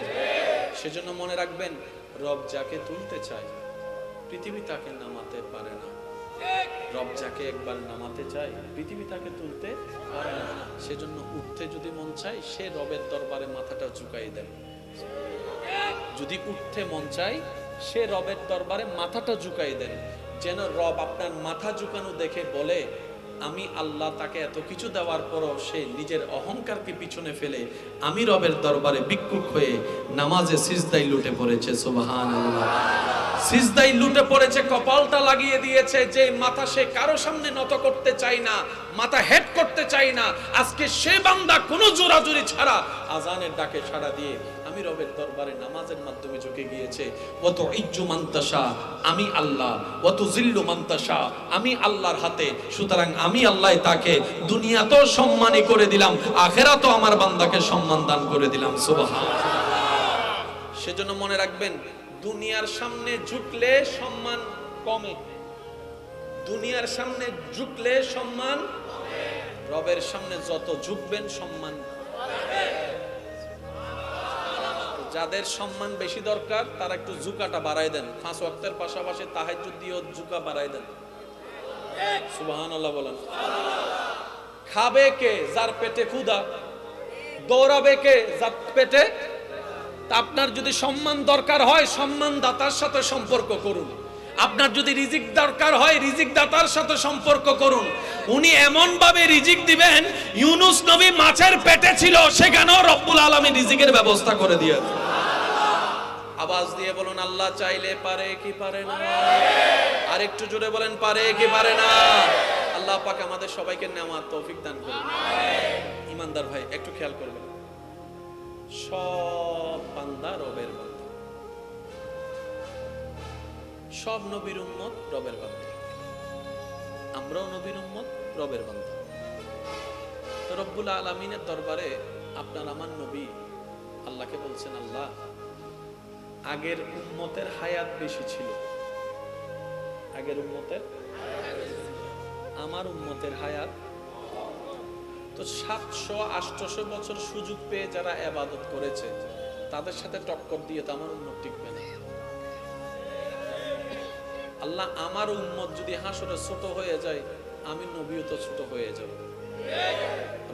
Speaker 1: সেজন্য মনে রাখবেন, রব যাকে তুলতে চায় পৃথিবী তাকে নামাতে পারে না। রব যাকে একবার নামাতে চায় পৃথিবী তাকে তুলতে পারে না। সেজন্য উঠতে যদি মন চায় সে রবের দরবারে মাথাটা ঝুঁকাই দেয়। যদি উঠতে মন চায় সে রবের দরবারে মাথাটা ঝুঁকাই দেন, যেন রব আপনার মাথা ঝুঁকানো দেখে বলে আমি আল্লাহ, তাকে এত কিছু দেওয়ার পরও সে নিজের অহংকারকে পিছনে ফেলে আমি রবের দরবারে ভিক্ষুক হয়ে নামাজে সিজদায় লুটে পড়েছে। সুবহানাল্লাহ। সিজদায় লুটে পড়েছে, কপালটা লাগিয়ে দিয়েছে, যে মাথা সে কারো সামনে নত করতে চায় না, মাথা হেড করতে চায় না, আজকে সে বান্দা কোনো জোরাজুরি ছাড়া আজানের ডাকে সাড়া দিয়ে আমি রবের দরবারে নামাজের মাধ্যমে ঝুঁকে গিয়েছে। ওয়াতু ইজ্জু মান তাশা, আমি আল্লাহ, ওয়াতু জিল্লু মান তাশা, আমি আল্লাহর হাতে। সুতরাং আমি আল্লাহ তাকে দুনিয়াতেও সম্মানী করে দিলাম, আখিরাতেও আমার বান্দাকে সম্মান দান করে দিলাম। সুবহানাল্লাহ। সেজন্য মনে রাখবেন, দুনিয়ার সামনে ঝুঁকলে সম্মান কমে, দুনিয়ার সামনে ঝুঁকলে সম্মান, রবের সামনে যত ঝুঁকবেন সম্মান। যাদের সম্মান বেশি দরকার তারা একটু ঝুঁকাটা বাড়ায় দেন, 5 ওয়াক্তের পাশাপাশি তাহাজ্জুদ দিয়েও ঝুঁকা বাড়ায় দেন। সুবহানাল্লাহ বলেন। খাবে কে? যার পেটে ক্ষুধা। দৌড়াবে কে? যার পেটে। আপনার যদি সম্মান দরকার হয় সম্মান দাতার সাথে সম্পর্ক করুন, আপনার যদি রিজিক দরকার হয় রিজিক দাতার সাথে সম্পর্ক করুন। উনি এমন ভাবে রিজিক দিবেন, ইউনুস নবী মাছের পেটে ছিল, সেখানেও রব্বুল আলামিন রিজিকের ব্যবস্থা করে দিয়েছে। আওয়াজ দিয়ে বলুন, আল্লাহ চাইলে পারে কি পারে না? আর একটু জোরে বলেন, পারে কি পারে না? আল্লাহ পাক আমাদের সবাইকে নেওয়ার তৌফিক দান করুন। ইমানদার ভাই একটু খেয়াল করবেন, সব বান্দা রবের বান্দা, সব নবীর উম্মত রবের বান্দা, আমরাও নবীর উম্মত রবের বান্দা। তো রব্বুল আলামিনের দরবারে আপনার আমার নবী আল্লাহকে বলছেন, আল্লাহ আগের উম্মতের হায়াত বেশি ছিল, আগের উম্মতের, আমার উম্মতের হায়াত তো 700-800 বছর সুযোগ পেয়ে যারা ইবাদত করেছে তাদের সাথে টক্কর দিয়ে তো আমার উম্মত টিকবে না। আল্লাহ আমার উম্মত যদি হাসরে ছোট হয়ে যায়, আমি নবীও তো ছোট হয়ে যাব।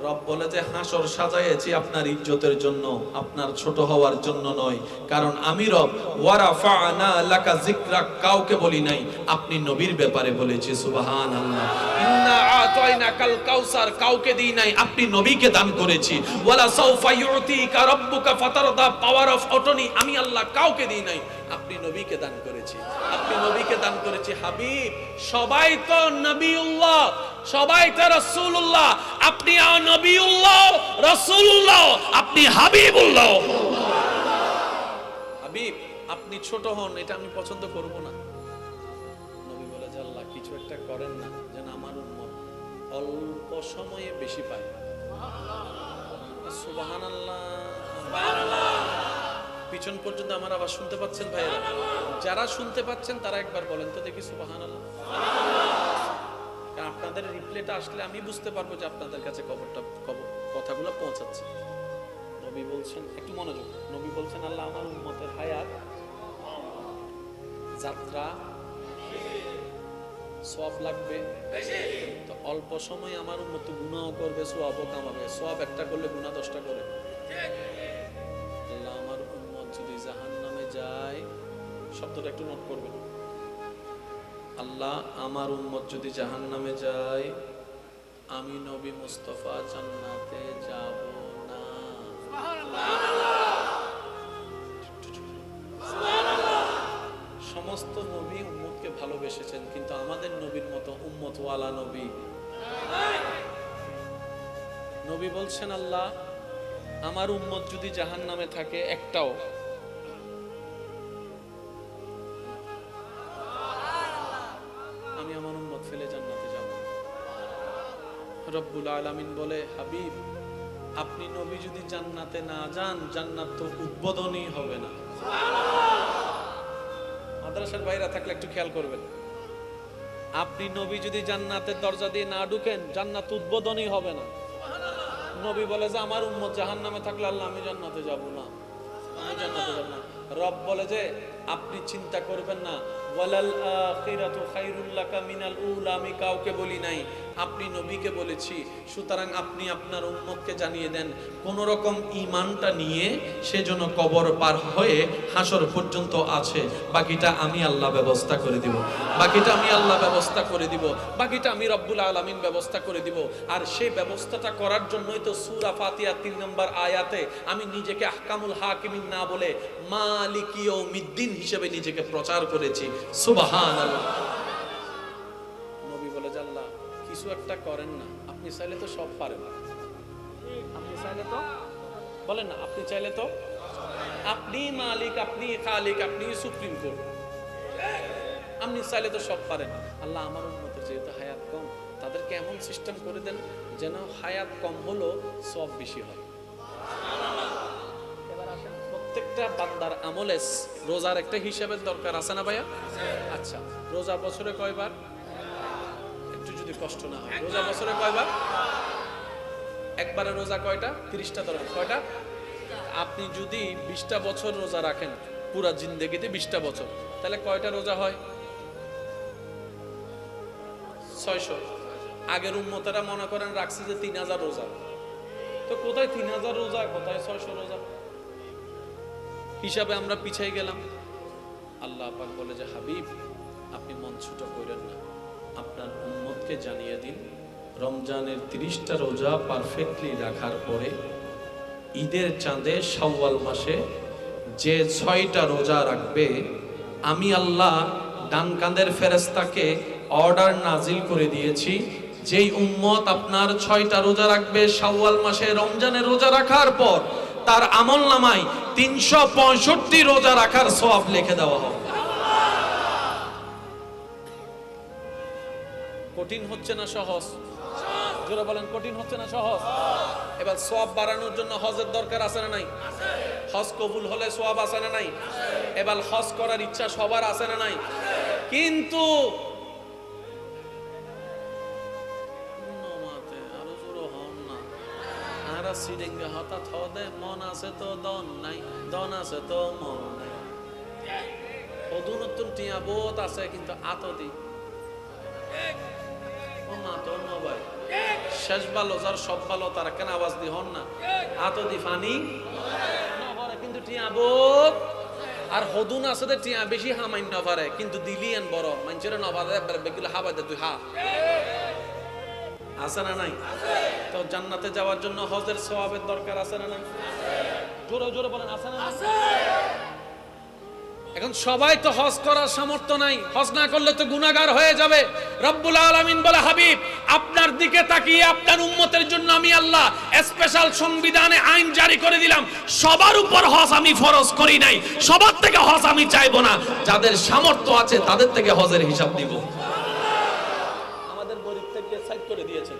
Speaker 1: রব বলে যে হাসর সাজাইছি আপনার ইজ্জতের জন্য, আপনার ছোট হওয়ার জন্য নয়। কারণ আমি রব ওয়ারাফা'না লাকা যিকরাক, কাউকে বলি নাই, আপনি নবীর ব্যাপারে বলেছি। সুবহানাল্লাহ। ইন্না আতাইনাকাল কাউসার, কাউকে দিই নাই, আপনি নবীকে দান করেছি। ওয়ালা সাউফা ইউতিকা রাব্বুকা ফাতারদা, পাওয়ার অফ অটনি আমি আল্লাহ কাউকে দিই নাই, আপনি নবীকে দান করেছি, আপনি নবীকে দান করেছি। হাবিব, সবাই তো নবিউল্লাহ, সবাই তো রাসূলুল্লাহ, আপনি নবিউল্লাহ, রাসূলুল্লাহ, আপনি হাবিবুল্লাহ। হাবিব, আপনি ছোট হন, এটা আমি পছন্দ করব না। নবী বলে যে আল্লাহ কিছু একটা করেন না, যেন আমার উম্মত অল্প সময়ে বেশি পায়। সুবহানাল্লাহ। পিছন পর্যন্ত আমার আওয়াজ শুনতে পাচ্ছেন ভাইরা? যারা শুনতে পাচ্ছেন তারা একবার বলেন তো দেখি সুবহানাল্লাহ। আপনাদের রিপ্লেটা আসলে আমি বুঝতে পারবো যে আপনাদের কাছে কথাগুলো পৌঁছাচ্ছে। নবী বলছেন, একটু মনোযোগ, নবী বলছেন আল্লাহ আমার উম্মতের হায়াত যাত্রা সওয়াব লাগবে, তো অল্প সময় আমার উম্মত গুনাহ করবে, সওয়াবও কামাবে। সওয়াব একটা করলে গুনাহ 10টা করে। আল্লাহ আমার উম্মত যদি জাহান্নামে যায়, শব্দটা একটু নোট করবেন, আল্লাহ আমার উম্মত যদি জাহান্নামে যায়, আমি নবী মুস্তাফা জান্নাতে যাব না। সমস্ত নবী উম্মতকে ভালোবেসেছেন, কিন্তু আমাদের নবীর মতো উম্মতওয়ালা নবী। নবী বলছেন আল্লাহ আমার উম্মত যদি জাহান্নামে থাকে একটাও, আমি আমার উম্মত ফেলে জান্নাতে যাব। রব্বুল আলামিন বলে, হাবিব আপনি নবী যদি জান্নাতে না যান, জান্নাত তো উদ্বোধনই হবে না। মাদ্রাসার বাইরে থাকলে একটু খেয়াল করবেন, আপনি নবী যদি জান্নাতের দরজা দিয়ে না ঢুকেন, জান্নাত উদ্বোধনই হবে না। নবী বলে যে আমার উম্মত জাহান্নামে থাকলে আল্লাহ আমি জান্নাতে যাব না, আমি জান্নাতে যাব না। রব বলে যে আপনি চিন্তা করবেন না, ওয়ালাল আখিরাতু খায়রুল লাকা মিনাল উলা, আমি কাউকে বলি নাই, আপনি নবীকে বলেছি। সুতরাং আপনি আপনার উম্মতকে জানিয়ে দেন, কোন রকম ঈমানটা নিয়ে সেজন্য কবর পার হয়ে হাসর পর্যন্ত আছে, বাকিটা আমি আল্লাহ ব্যবস্থা করে দিব, বাকিটা আমি আল্লাহ ব্যবস্থা করে দিব, বাকিটা আমি রব্বুল আলামিন ব্যবস্থা করে দিব। আর সেই ব্যবস্থাটা করার জন্যই তো সূরা ফাতিহা 3 নম্বর আয়াতে আমি নিজেকে আহকামুল হাকিমিন না বলে মালিকি ইয়াউমিদ্দিন হিসেবে নিজেকে প্রচার করেছি। সুবহানাল্লাহ। নবী বলে, আল্লাহ কিছু একটা করেন না, আপনি চাইলে তো সব পারেন, আপনি চাইলে তো বলেন না, আপনি চাইলে তো, আপনি মালিক, আপনি খালিক, আপনি সুপ্রিম কোর্ট, আপনি চাইলে তো সব পারেন। আল্লাহ আমার উম্মতের যেহেতু হায়াত কম, তাদেরকে এমন সিস্টেম করে দেন যেন হায়াত কম হলো সব বেশি হয়। এবার আসেন, প্রত্যেকটা বান্দার আমলে রোজার একটা হিসাবের দরকার আছে না ভাইয়া? আচ্ছা, রোজা বছরে কয়বার? একটু যদি কষ্ট না হয়, রোজা বছরে কয়বার? একবারে রোজা কয়টা? 30টা ধরেন, কয়টা? আপনি যদি 20টা বছর রোজা রাখেন, পুরা জিন্দেগিতে 20টা বছর, তাহলে কয়টা রোজা হয়? 600। আগের উম্মতেরা মনে করেন রাখছে যে 3000 রোজা, তো কোথায় 3000 রোজা, কোথায় 600 রোজা, হিসাবে আমরা পিছাই গেলাম। আল্লাহ পাক বলে যে হাবিব, আপনি মন ছোট করেন না, আপনার উম্মতকে জানিয়ে দিন, রমজানের 30টা রোজা পারফেক্টলি রাখার পরে ঈদের চাঁদে শাওয়াল মাসে যে 6টা রোজা রাখবে, আমি আল্লাহ ডান কাঁধের ফেরেশতাকে অর্ডার নাজিল করে দিয়েছি, যেই উম্মত আপনার 6টা রোজা রাখবে শাওয়াল মাসে রমজানের রোজা রাখার পর, তার আমলনামায় 365 রোজা রাখার সওয়াব লিখে দেওয়া হবে। কঠিন হচ্ছে না সহজ? জোরে বলেন, কঠিন হচ্ছে না সহজ? এবার সওয়াব বাড়ানোর জন্য হজের দরকার আছে না নাই? হজ কবুল হলে সওয়াব আছে না নাই? এবার হজ করার ইচ্ছা সবার আছে না নাই? কিন্তু আরো জোরে হন না, আর সিডেঙ্গে হঠাৎ হদে, মন আছে তো দন নাই, দন আছে তো মন নাই। অদু নতুন টিয়া বোধ আছে, কিন্তু আতদি শেষ ভালো, যার সব ভালো তার কেন আওয়াজ দি হন না, আতদি ফানি কিন্তু টিয়া বোধ আর হদুন আছে যে টিয়া বেশি হামাইন না পারে, কিন্তু দিলিয়েন বড় মানুষের না পারে, বেগুলো হাবাই দে তুই হা, আছে না নাই? তো জান্নাতে যাওয়ার জন্য হজের সওয়াবের দরকার আছে না নাই? জোরে জোরে বলেন, আছে না? এখন সবাই তো হজ করার সামর্থ্য নাই, হজ না করলে তো গুনাহগার হয়ে যাবে। রব্বুল আলামিন বলে, হাবিব আপনার দিকে তাকিয়ে আপনার উম্মতের জন্য আমি আল্লাহ স্পেশাল সংবিধানে আইন জারি করে দিলাম, সবার উপর হজ আমি ফরজ করি নাই, সবার থেকে হজ আমি চাইবো না, যাদের সামর্থ্য আছে তাদের থেকে হজের হিসাব দিব। আমাদের গরিব থেকে সাইড করে দিয়েছেন।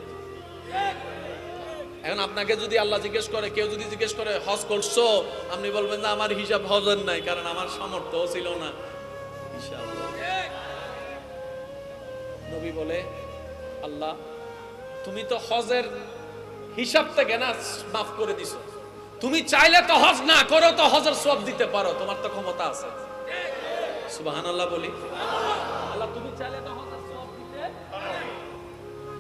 Speaker 1: এখন আপনাকে যদি আল্লাহ জিজ্ঞেস করে, কেউ যদি জিজ্ঞেস করে হজ করছো, আপনি বলবেন না আমার হিসাব হজের নাই, কারণ আমার সামর্থ্য ছিল না। নবী বলে, আল্লাহ তুমি তো হজের হিসাব থেকে না মাফ করে দিছো, তুমি চাইলে তো হজ না করো তো হজের সওয়াব দিতে পারো, তোমার তো ক্ষমতা আছে। সুবহানাল্লাহ বলি, আল্লাহ তুমি চাইলে তো হজের সওয়াব দিতে পারো।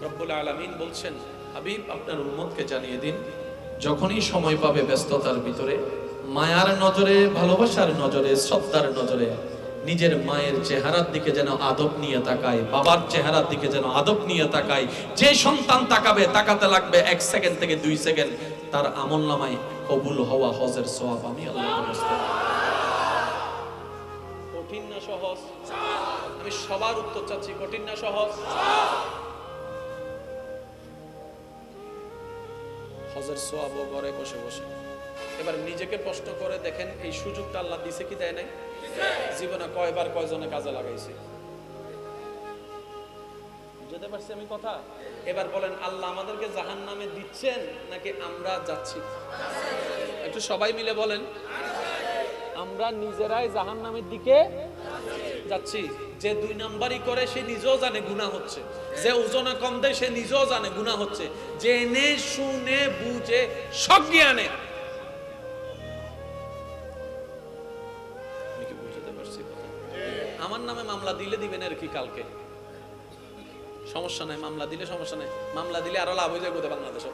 Speaker 1: রব্বুল আলামিন বলছেন, হাবিব আপনার উম্মতকে জানিয়ে দিন, যখনই সময় পাবে ব্যস্ততার ভিতরে, মায়ার নজরে, ভালোবাসার নজরে, শ্রদ্ধার নজরে নিজের মায়ের চেহারার দিকে যেন আদব নিয়ে তাকায়, বাবার চেহারার দিকে যেন আদব নিয়ে তাকায়। যে সন্তান তাকাবে, তাকাতে লাগবে 1 সেকেন্ড থেকে 2 সেকেন্ড, তার আমলনামায় কবুল হওয়া হজের সওয়াব আমি আল্লাহ ব্যবস্থা। কঠিন না সহজ? আমি সবার উত্তর চাচ্ছি, কঠিন না সহজ? হজের সওয়াব ঘরে বসে বসে। এবার নিজেকে প্রশ্ন করে দেখেন, এই সুযোগটা আল্লাহ দিছে কি দেয় নাই? জীবনে কয়বার কয়জনে কাজে লাগাইছে? বুঝতে পারছি আমি কথা? এবার বলেন, আল্লাহ আমাদেরকে জাহান্নামে দিচ্ছেন নাকি আমরা যাচ্ছি? একটু সবাই মিলে বলেন, আমরা নিজেরাই জাহান্নামের দিকে যাচ্ছি। যে 2 নাম্বারই করে সে নিজেও জানে গুনাহ হচ্ছে, যে ওজনে কম দেয় সে নিজেও জানে গুনাহ হচ্ছে, জেনে শুনে বুঝে সজ্ঞানে। আমার নামে মামলা দিলে দিবেন আর কি কালকে, সমস্যা নাই, মামলা দিলে সমস্যা নাই, মামলা দিলে আরো লাভ হয়ে যাবে বাংলাদেশ।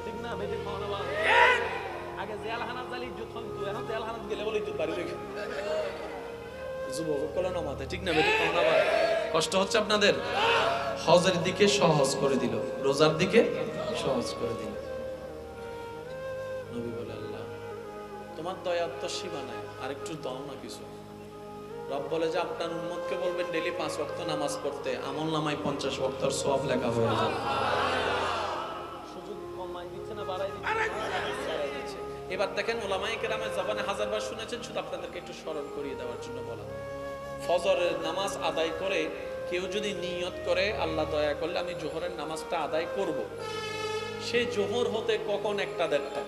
Speaker 1: ঠিক না? আগে জেলখানাত জালি ইজ্জত হইতো, এখন জেলখানাত গেলে বলে ইজ্জত বাড়ি রেখে যুবক কলে নমাতে। ঠিক না? বেটি কম না? কষ্ট হচ্ছে আপনাদের? হজের দিকে সহজ করে দিল, রোজার দিকে সহজ করে দিল। নবী বলে, আল্লাহ তোমার দয়ার তো সীমা নাই, আর একটু দাও না কিছু। রব বলে যে আপনার উম্মতকে বলবেন ডেইলি 5 ওয়াক্ত নামাজ পড়তে, আমল নামায় 50 ওয়াক্তের সওয়াব লেখা হয়ে যাবে। সুযোগ কমাই দিচ্ছে না বাড়াই দিচ্ছে? এবার দেখেন উলামায়ে কেরামের জবানে হাজারবার শুনেছেন, শুধু আপনাদেরকে একটু স্মরণ করিয়ে দেওয়ার জন্য বলা। ফজরের নামাজ আদায় করে কেউ যদি নিয়ত করে আল্লাহ দয়া করলে আমি জোহরের নামাজটা আদায় করব, সেই জোহর হতে কখন 1টা-1.5টা,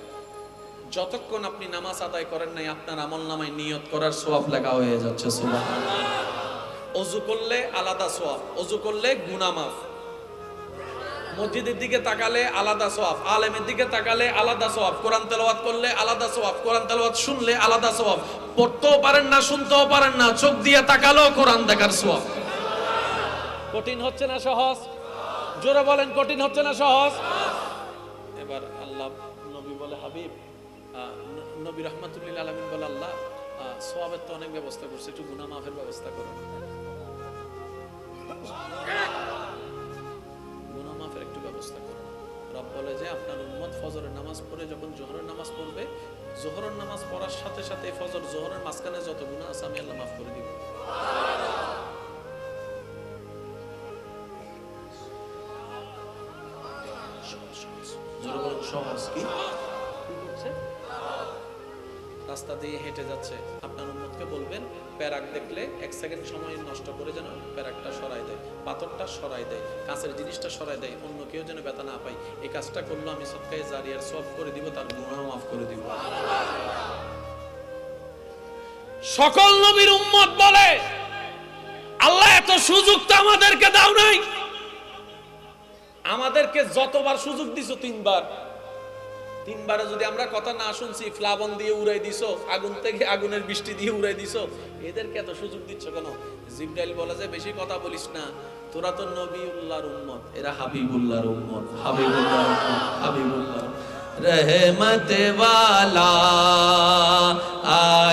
Speaker 1: যতক্ষণ আপনি নামাজ আদায় করেন নাই আপনার আমল নামায় নিয়ত করার সওয়াব লেখা হয়ে যাচ্ছে। সুবহানাল্লাহ। ওযু করলে আলাদা সওয়াব, ওযু করলে গুনাহ মাফ, মসজিদের দিকে তাকালে আলাদা সওয়াব, আলেমের দিকে তাকালে আলাদা সওয়াব, কোরআন তেলাওয়াত করলে আলাদা সওয়াব, কোরআন তেলাওয়াত শুনলে আলাদা সওয়াব, পড়তেও পারেন না শুনতেও পারেন না চোখ দিয়ে তাকালেও কোরআন দেখার সওয়াব। কঠিন হচ্ছে না সহজ? জোরে বলেন, কঠিন হচ্ছে না সহজ? এবার আল্লাহ নবী বলে, হাবিব নবী রাহমাতুল লিল আলামিন বলে, আল্লাহ সওয়াবের তো অনেক ব্যবস্থা করছে, একটু গুনাহ মাফের ব্যবস্থা করুন। গুনাহ মাফের একটু ব্যবস্থা করুন। রব বলে যে আপনার উম্মত ফজরের নামাজ পড়ে যখন জোহরের নামাজ পড়বে, জোহরের নামাজ পড়ার সাথে সাথে ফজর জোহরের মাঝখানে যত গুনাহ আছে আমি আল্লাহ মাফ করে দিব। সহজ কি? রাস্তা দিয়ে হেঁটে যাচ্ছে, আপনার উম্মতকে বলবেন প্যারাক দেখলে 1 সেকেন্ড সময় নষ্ট করে যেন প্যারাকটা সরাই দেয়, পাথরটা সরাই দেয়, কাঁচের জিনিসটা সরাই দেয়, অন্য কেউ যেন ব্যথা না পায়। এই কাজটা করলো আমি সদকায়ে জারিয়ার সওয়াব করে দিব, তার গুনাহ মাফ করে দিব। সকল নবীর উম্মত বলে, আল্লাহ এত সুযোগ তো আমাদেরকে দাও নাই। আমাদেরকে যতবার সুযোগ দিছো 3বার, 3বারে যদি আমরা কথা না শুনছি, ফ্লাবন দিয়ে উড়াই দিছো, আগুন থেকে আগুনের বৃষ্টি দিয়ে উড়াই দিছো, এদেরকে এত সুযোগ দিচ্ছ কেন? জিবরাইল বলে যে বেশি কথা বলিস না, তোরা তো নবিউল্লাহর উম্মত, এরা হাবিবুল্লাহর উম্মত। হাবিবুল্লাহর উম্মত, হাবিবুল্লাহ রহমত ওয়ালা।